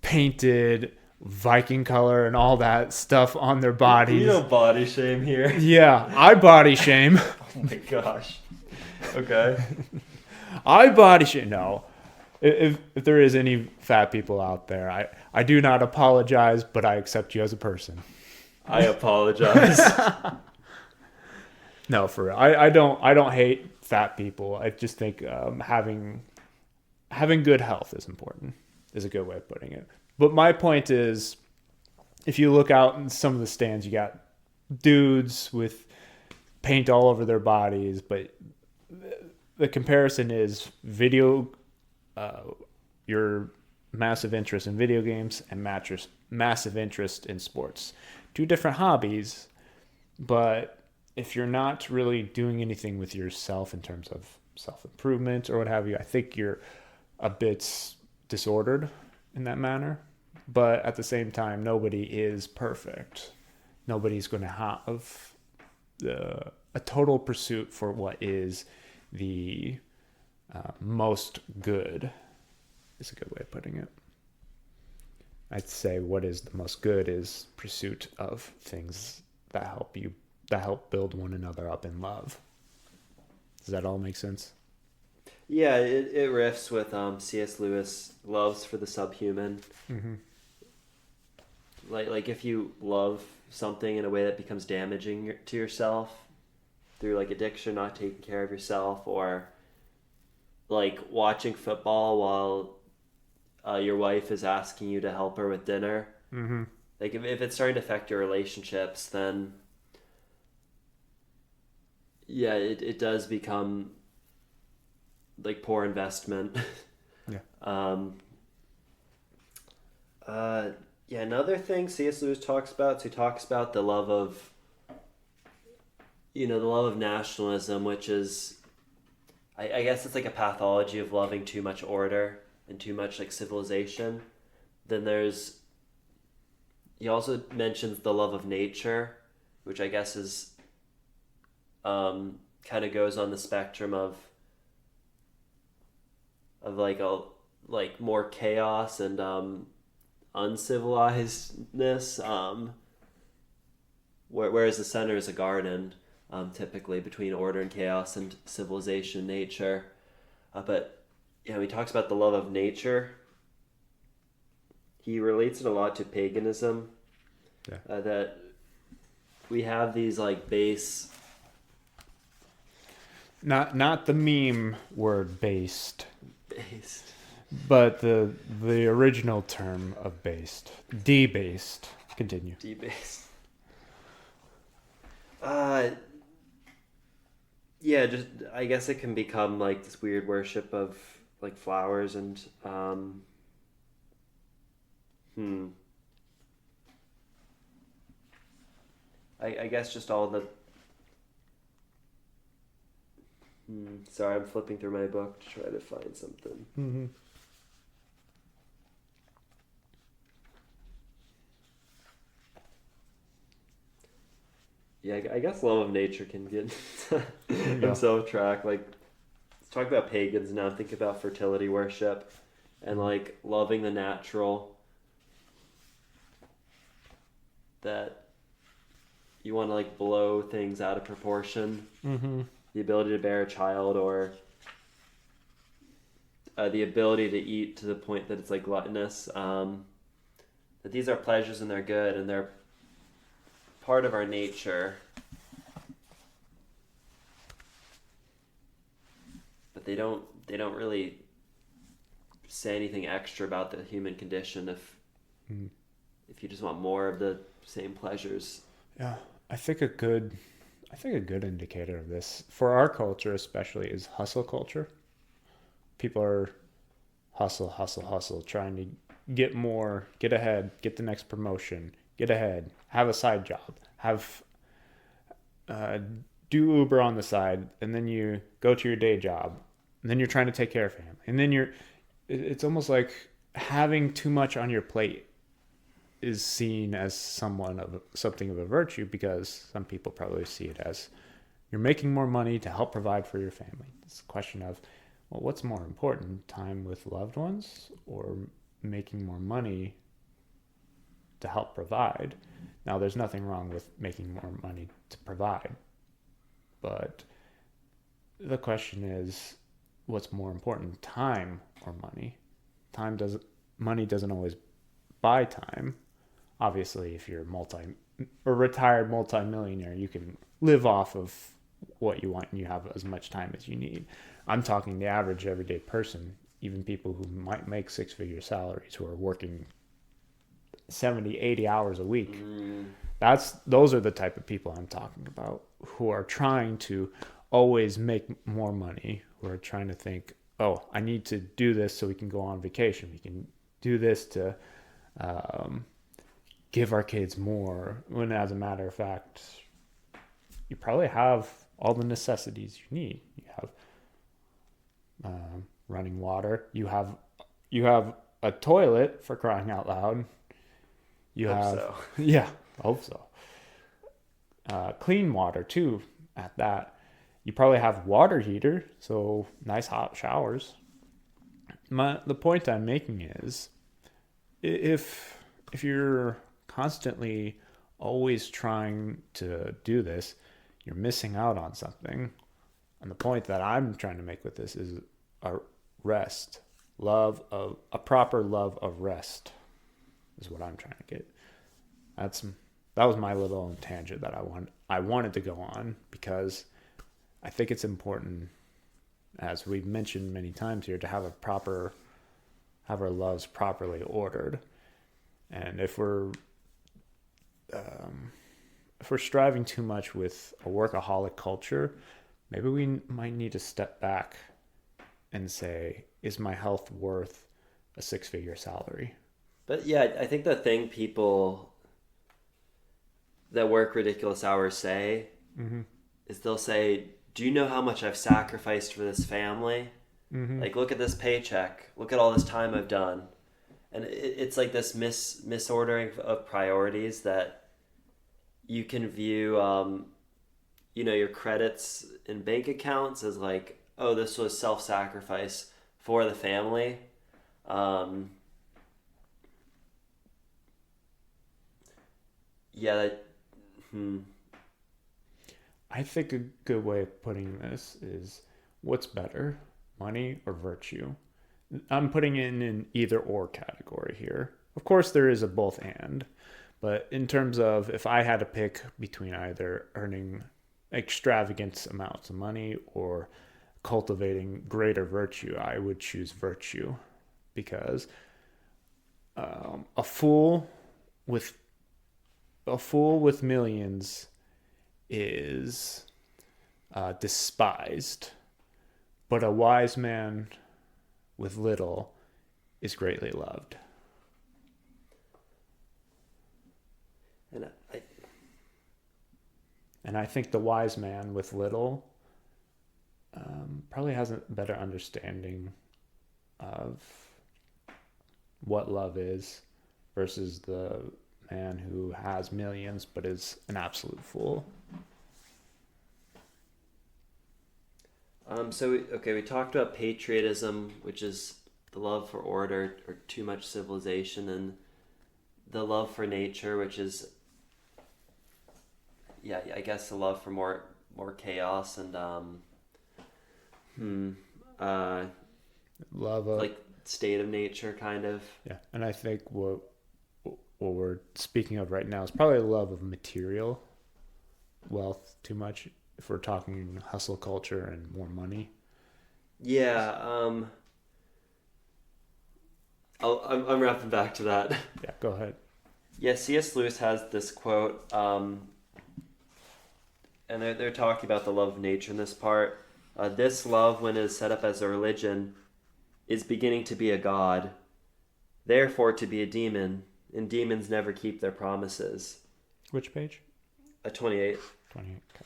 painted, Viking color and all that stuff on their bodies. You don't body shame here. Yeah, I body shame. Oh my gosh. Okay. I body shame. No. If there is any fat people out there, I do not apologize, but I accept you as a person. I apologize. No, for real. I don't hate fat people. I just think having good health is important. Is a good way of putting it. But my point is, if you look out in some of the stands, you got dudes with paint all over their bodies, but the comparison is your massive interest in video games and massive interest in sports. Two different hobbies, but if you're not really doing anything with yourself in terms of self-improvement or what have you, I think you're a bit disordered in that manner. But at the same time, nobody is perfect. Nobody's going to have a total pursuit for what is the most good, is a good way of putting it. I'd say what is the most good is pursuit of things that help build one another up in love. Does that all make sense? Yeah, it riffs with C.S. Lewis' loves for the subhuman. Mm-hmm. Like if you love something in a way that becomes damaging to yourself through like addiction, not taking care of yourself, or like watching football while your wife is asking you to help her with dinner. Mm-hmm. Like if it's starting to affect your relationships, then yeah, it does become like poor investment. Yeah. Yeah, another thing C.S. Lewis talks about, so he talks about the love of nationalism, which is, I guess it's like a pathology of loving too much order and too much like civilization. Then he also mentions the love of nature, which I guess is kind of goes on the spectrum of like more chaos and uncivilizedness, whereas the center is a garden, typically between order and chaos and civilization and nature. But yeah, he talks about the love of nature. He relates it a lot to paganism. Yeah. That we have these like base. Not the meme word based, Based. but the original term of based. Debased. Continue. Debased. Yeah, just I guess it can become like this weird worship of like flowers and I guess just all the sorry, I'm flipping through my book to try to find something. Mm-hmm. Yeah, I guess love of nature can get I'm so off track. Like, let's talk about pagans now. Think about fertility worship and like loving the natural. That you want to like blow things out of proportion. Mm-hmm. The ability to bear a child, or the ability to eat to the point that it's like gluttonous. That these are pleasures and they're good and they're part of our nature, but they don't really say anything extra about the human condition if you just want more of the same pleasures. Yeah, I think a good indicator of this for our culture especially is hustle culture. People are hustle, trying to get more, get ahead, get the next promotion, get ahead, have a side job, have do Uber on the side, and then you go to your day job, and then you're trying to take care of family, and then it's almost like having too much on your plate is seen as something of a virtue, because some people probably see it as you're making more money to help provide for your family. It's a question of, well, what's more important, time with loved ones or making more money to help provide. Now, there's nothing wrong with making more money to provide, but the question is, what's more important, time or money? Money doesn't always buy time. Obviously, if you're a retired multimillionaire, you can live off of what you want and you have as much time as you need. I'm talking the average everyday person, even people who might make six-figure salaries, who are working 70, 80 hours a week. Those are the type of people I'm talking about, who are trying to always make more money, who are trying to think, oh, I need to do this so we can go on vacation. We can do this to give our kids more, when as a matter of fact, you probably have all the necessities you need. You have running water. You have a toilet, for crying out loud. Yeah, hope so. Clean water too. At that, you probably have water heater, so nice hot showers. The point I'm making is, if you're constantly always trying to do this, you're missing out on something. And the point that I'm trying to make with this is a proper love of rest is what I'm trying to get. That was my little tangent that I wanted to go on, because I think it's important, as we've mentioned many times here, to have our loves properly ordered. And if we're striving too much with a workaholic culture, maybe we might need to step back and say, is my health worth a six-figure salary? But yeah, I think the thing people that work ridiculous hours say is, they'll say, do you know how much I've sacrificed for this family? Like, look at this paycheck. Look at all this time I've done. And it's like this misordering of priorities, that you can view, your credits in bank accounts as like, oh, this was self-sacrifice for the family. I think a good way of putting this is, what's better, money or virtue? I'm putting it in an either or category here. Of course, there is a both and, but in terms of, if I had to pick between either earning extravagant amounts of money or cultivating greater virtue, I would choose virtue, because a fool with millions is despised, but a wise man with little is greatly loved. And I think the wise man with little probably has a better understanding of what love is, versus the man who has millions but is an absolute fool. We talked about patriotism, which is the love for order or too much civilization, and the love for nature, which is, I guess, the love for more chaos and love of, like, state of nature, kind of. Yeah, and I think what we're speaking of right now is probably the love of material wealth too much, if we're talking hustle culture and more money. I'm wrapping back to that. Yeah, go ahead. Yeah, C.S. Lewis has this quote, and they're talking about the love of nature in this part. This love, when it is set up as a religion, is beginning to be a god, therefore to be a demon, and demons never keep their promises. Which page? 28. 28, okay.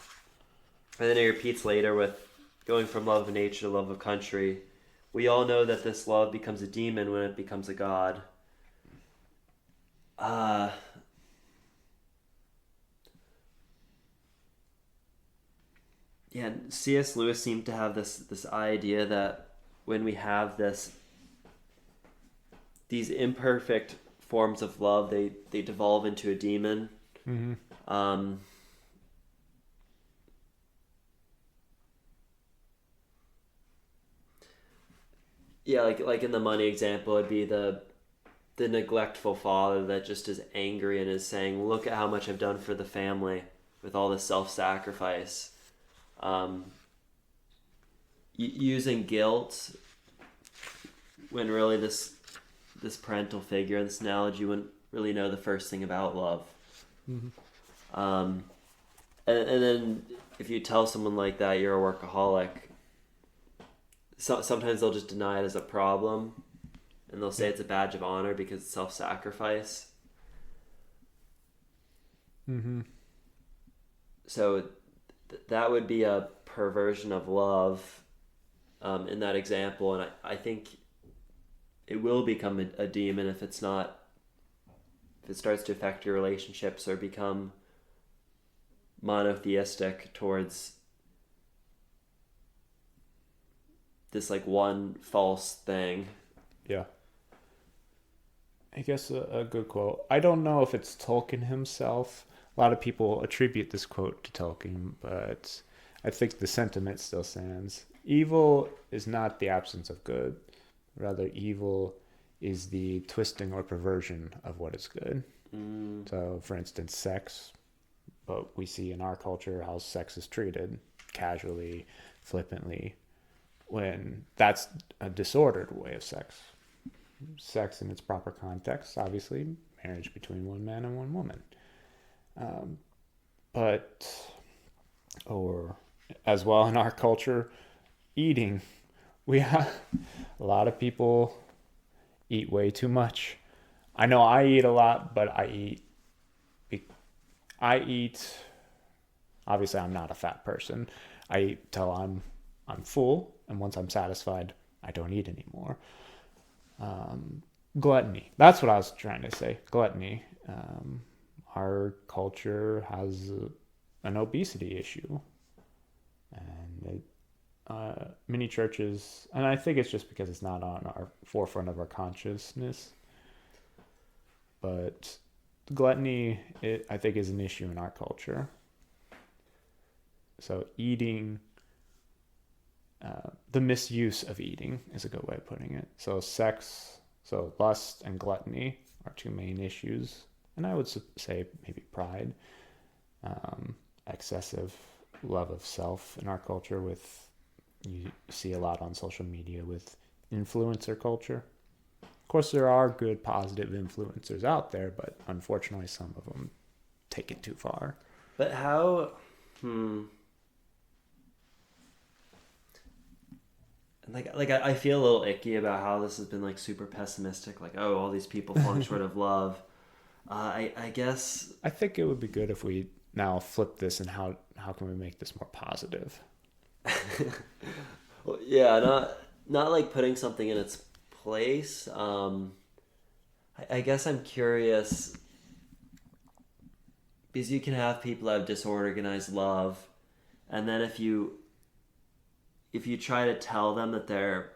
And then he repeats later with, going from love of nature to love of country. We all know that this love becomes a demon when it becomes a god. C.S. Lewis seemed to have this idea that when we have these imperfect forms of love, they devolve into a demon. Yeah, like in the money example, it'd be the neglectful father that just is angry and is saying, "Look at how much I've done for the family with all this self-sacrifice." Using guilt when really this parental figure in this analogy wouldn't really know the first thing about love. And then if you tell someone like that you're a workaholic, sometimes they'll just deny it as a problem, and they'll say it's a badge of honor because it's self-sacrifice. So that would be a perversion of love in that example, and I think it will become a demon if it starts to affect your relationships or become monotheistic towards this like one false thing. Yeah. I guess a good quote. I don't know if it's Tolkien himself. A lot of people attribute this quote to Tolkien, but I think the sentiment still stands. Evil is not the absence of good. Rather, evil is the twisting or perversion of what is good. So, for instance, sex. But we see in our culture how sex is treated casually, flippantly, when that's a disordered way of sex. Sex in its proper context, obviously, marriage between one man and one woman. Or as well in our culture, eating. We have a lot of people eat way too much. I know I eat a lot, but I eat, obviously I'm not a fat person. I eat till I'm full, and once I'm satisfied, I don't eat anymore. Gluttony. That's what I was trying to say. Gluttony. Our culture has an obesity issue, and many churches, and I think it's just because it's not on our forefront of our consciousness, but gluttony, I think, is an issue in our culture. So eating, the misuse of eating is a good way of putting it. So lust and gluttony are two main issues. And I would say maybe pride, excessive love of self in our culture. You see a lot on social media with influencer culture. Of course, there are good, positive influencers out there, but unfortunately, some of them take it too far. But how? I feel a little icky about how this has been like super pessimistic. Like, oh, all these people falling short of love. I guess I think it would be good if we now flip this and how can we make this more positive? Well, yeah, not like putting something in its place. I guess I'm curious because you can have people have disorganized love, and then if you try to tell them that they're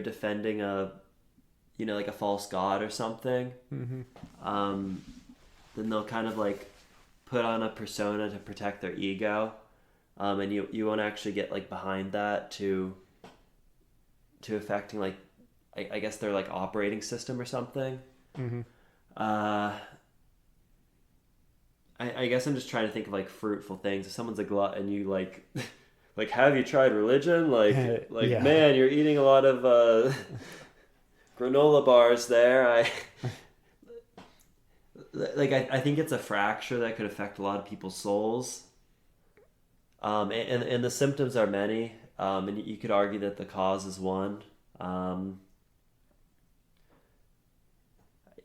defending like a false god or something, then they'll kind of like put on a persona to protect their ego, and you won't actually get like behind that to affecting like I guess their like operating system or something. I guess I'm just trying to think of like fruitful things. If someone's a glutton and you like like have you tried religion? Like Yeah. Man, you're eating a lot of granola bars there. I think it's a fracture that could affect a lot of people's souls. And the symptoms are many. And you could argue that the cause is one.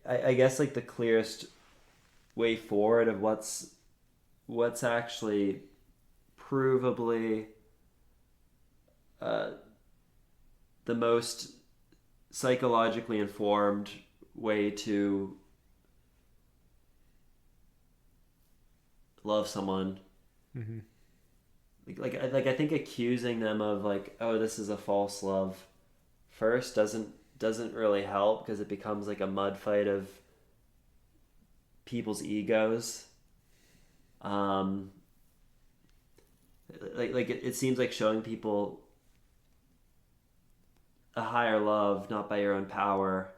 I guess like the clearest way forward of what's actually provably the most psychologically informed way to love someone. Like I think accusing them of like, oh, this is a false love first doesn't doesn't really help because it becomes like a mud fight of people's egos. Um, it seems like showing people a higher love, not by your own power,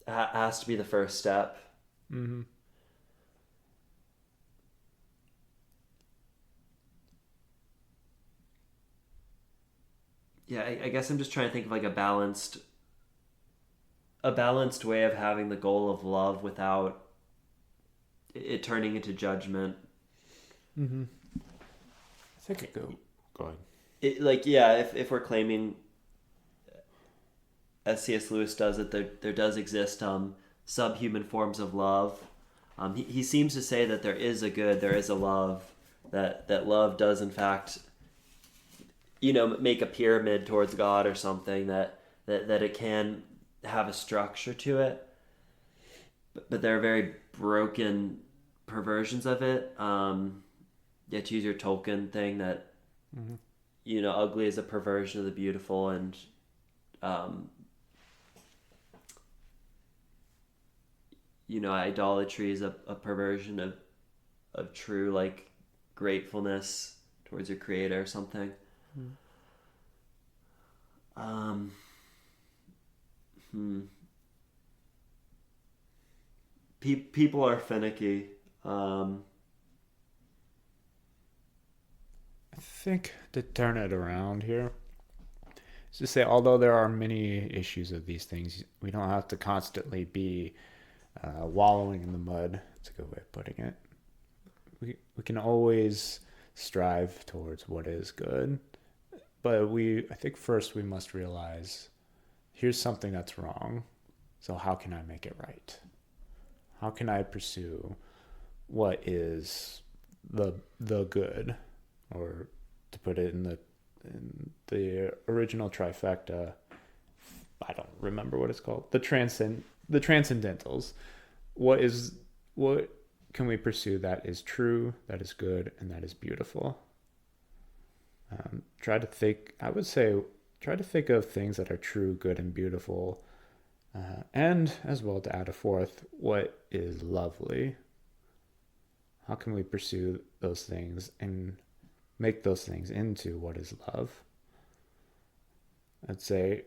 has to be the first step. Mm-hmm. Yeah, I guess I'm just trying to think of like a balanced way of having the goal of love without it turning into judgment. Mm-hmm. I think it go ahead. If we're claiming, as C.S. Lewis does it, there does exist subhuman forms of love. He seems to say that there is a good, there is a love, that love does in fact, make a pyramid towards God or something, that it can have a structure to it, but there are very broken perversions of it. To use your Tolkien thing, that Mm-hmm. ugly is a perversion of the beautiful, and idolatry is a perversion of true, like, gratefulness towards your creator or something. People are finicky. I think to turn it around here is to say, although there are many issues of these things, we don't have to constantly be wallowing in the mud. That's a good way of putting it. We can always strive towards what is good, but I think first we must realize, here's something that's wrong, so how can I make it right? How can I pursue what is the good, or to put it in the original trifecta, I don't remember what it's called, the transcendentals. What can we pursue that is true, that is good, and that is beautiful? Try to think of things that are true, good, and beautiful, and as well, to add a fourth, what is lovely. How can we pursue those things and make those things into what is love? I'd say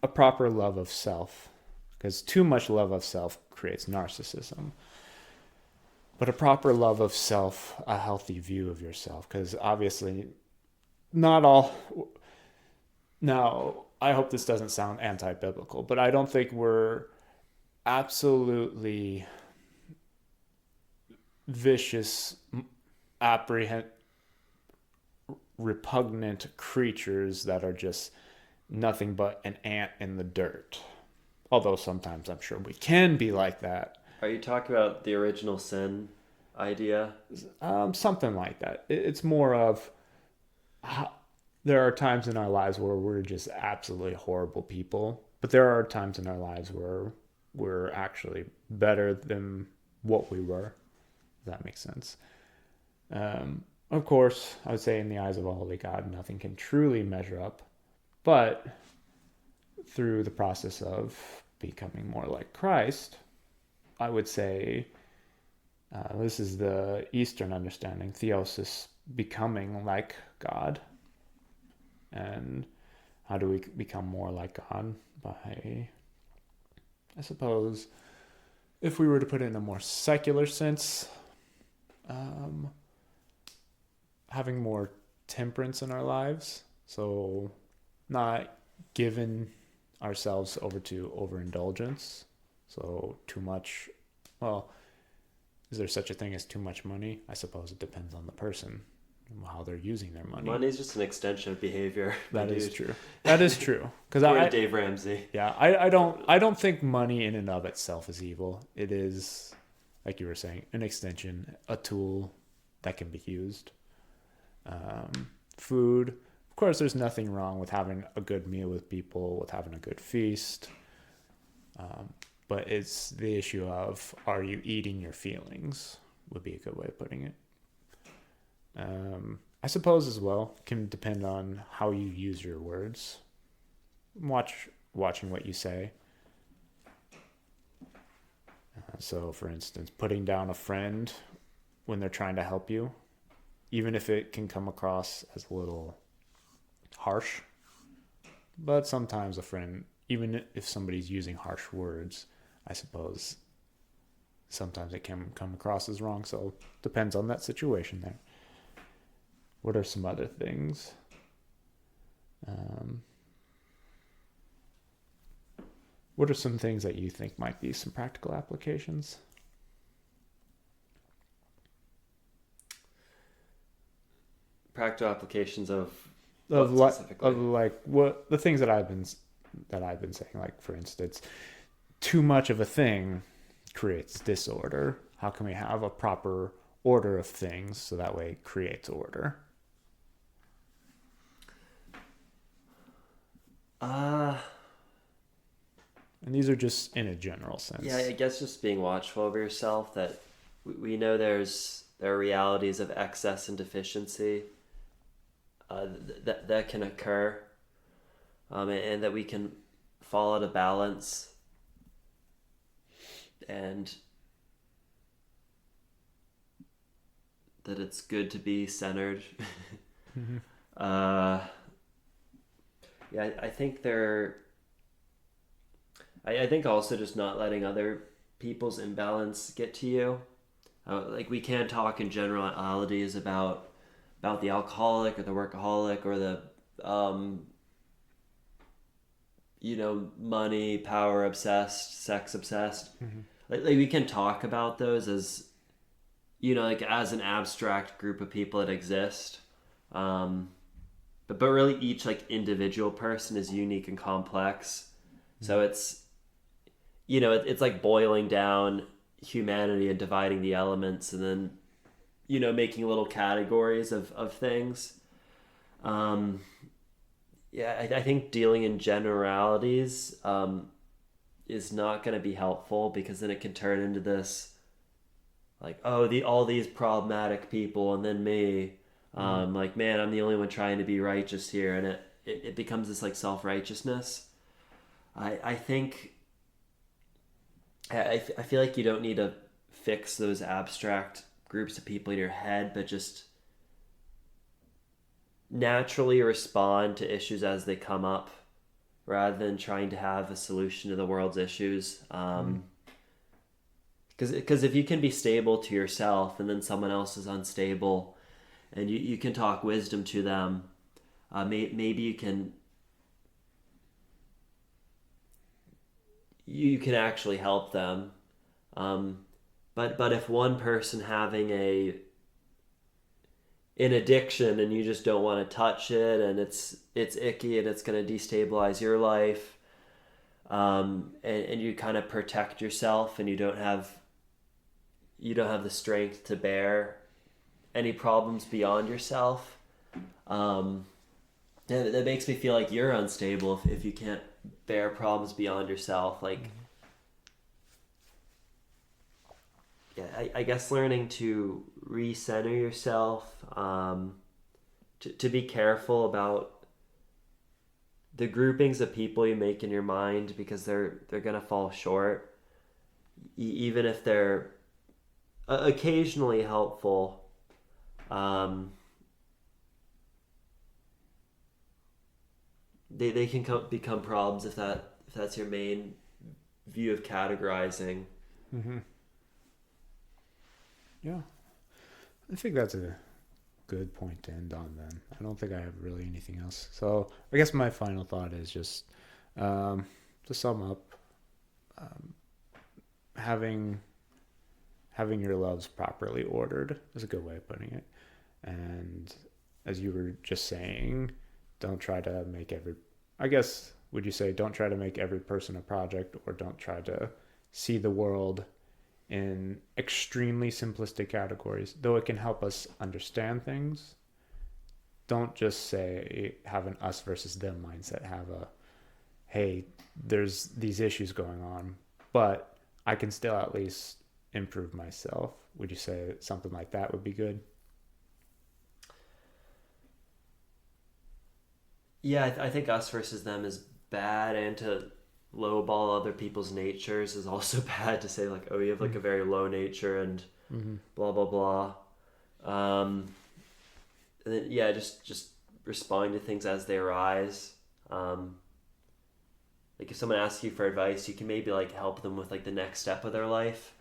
a proper love of self, because too much love of self creates narcissism. But a proper love of self, a healthy view of yourself, because obviously not all. Now, I hope this doesn't sound anti-biblical, but I don't think we're absolutely vicious, repugnant creatures that are just nothing but an ant in the dirt. Although sometimes I'm sure we can be like that. Are you talking about the original sin idea? Something like that. It's more of there are times in our lives where we're just absolutely horrible people, but there are times in our lives where we're actually better than what we were. If that makes sense. Of course, I would say in the eyes of a holy God, nothing can truly measure up, but through the process of becoming more like Christ, I would say this is the Eastern understanding, theosis, becoming like God. And how do we become more like God? By, I suppose, if we were to put it in a more secular sense, having more temperance in our lives. So not giving ourselves over to overindulgence. So too much, well, is there such a thing as too much money? I suppose it depends on the person, how they're using their money. Money's just an extension of behavior. That is true. That is true. Because Dave Ramsey. Yeah, I don't think money in and of itself is evil. It is, like you were saying, an extension, a tool that can be used. Food. Of course, there's nothing wrong with having a good meal with people, with having a good feast. But it's the issue of, are you eating your feelings, would be a good way of putting it. I suppose as well, can depend on how you use your words. watching what you say. So, for instance, putting down a friend when they're trying to help you, even if it can come across as a little harsh. But sometimes a friend, even if somebody's using harsh words, I suppose sometimes it can come across as wrong. So, depends on that situation there. What are some other things? What are some things that you think might be some practical applications? Practical applications of Of what specifically? like what the things that I've been saying. Like, for instance, too much of a thing creates disorder. How can we have a proper order of things so that way it creates order? And these are just in a general sense. Yeah, I guess just being watchful over yourself. That we know there are realities of excess and deficiency that can occur, and that we can fall out of balance, and that it's good to be centered. Mm-hmm. Yeah, I think I think also just not letting other people's imbalance get to you. Like, we can't talk in generalities about the alcoholic or the workaholic or the money, power obsessed, sex obsessed. Mm-hmm. Like we can talk about those as like as an abstract group of people that exist. But really each like individual person is unique and complex. So it's it's like boiling down humanity and dividing the elements, and then making little categories of things. I think dealing in generalities is not going to be helpful, because then it can turn into this like, oh, all these problematic people and then me. Like, man, I'm the only one trying to be righteous here, and it becomes this like self-righteousness. I think I feel like you don't need to fix those abstract groups of people in your head, but just naturally respond to issues as they come up, rather than trying to have a solution to the world's issues. Because if you can be stable to yourself, and then someone else is unstable, and you can talk wisdom to them, maybe you can actually help them. But if one person having an addiction, and you just don't want to touch it, and it's icky, and it's going to destabilize your life, and you kind of protect yourself, and you don't have the strength to bear any problems beyond yourself, that makes me feel like you're unstable if you can't bear problems beyond yourself. Like, yeah, I guess learning to recenter yourself, to be careful about the groupings of people you make in your mind, because they're gonna fall short, even if they're occasionally helpful. They can become problems if that's your main view of categorizing. Mm-hmm. Yeah, I think that's a good point to end on then. I don't think I have really anything else. So I guess my final thought is just to sum up, having your loves properly ordered is a good way of putting it. And as you were just saying, don't try to make would you say don't try to make every person a project, or don't try to see the world in extremely simplistic categories, though it can help us understand things. Don't just say have an us versus them mindset. Have a, hey, there's these issues going on, but I can still at least improve myself. Would you say something like that would be good? Yeah, I think us versus them bad, and to lowball other people's natures is also bad. To say like, oh, you have like a very low nature and blah blah blah. And then yeah, just respond to things as they arise. Like if someone asks you for advice, you can maybe like help them with like the next step of their life.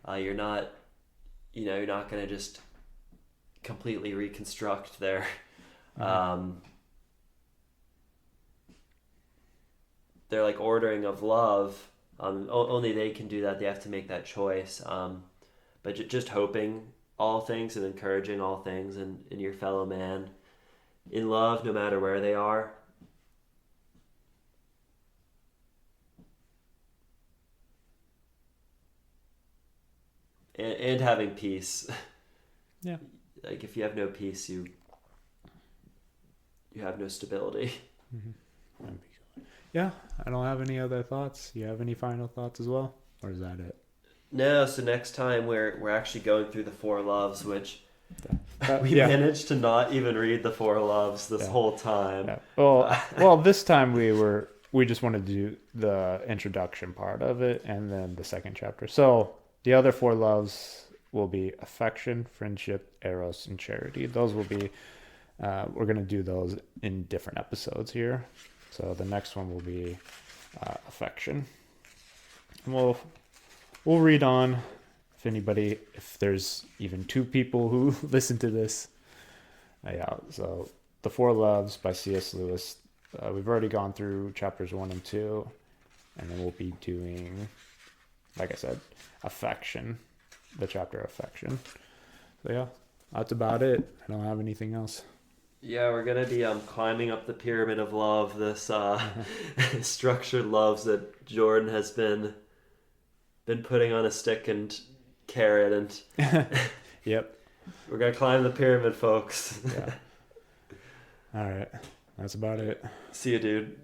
You're not gonna just completely reconstruct their their like ordering of love. Only they can do that. They have to make that choice. But just hoping all things and encouraging all things in your fellow man in love, no matter where they are. And having peace. Yeah. Like if you have no peace, you have no stability. Yeah, I don't have any other thoughts. You have any final thoughts as well, or is that it? No. So next time we're actually going through the four loves, which we yeah. managed to not even read the four loves this whole time. Yeah. Well, this time we just wanted to do the introduction part of it and then the second chapter. So the other four loves will be affection, friendship, eros, and charity. Those will be, we're going to do those in different episodes here. So the next one will be affection. And we'll read on if there's even two people who listen to this. Yeah, so The Four Loves by C.S. Lewis. We've already gone through chapters 1 and 2. And then we'll be doing, like I said, affection, the chapter affection. So yeah, that's about it. I don't have anything else. Yeah, we're gonna be climbing up the pyramid of love. This structured loves that Jordan has been putting on a stick and carrot, and yep, we're gonna climb the pyramid, folks. Yeah. All right, that's about it. See you, dude.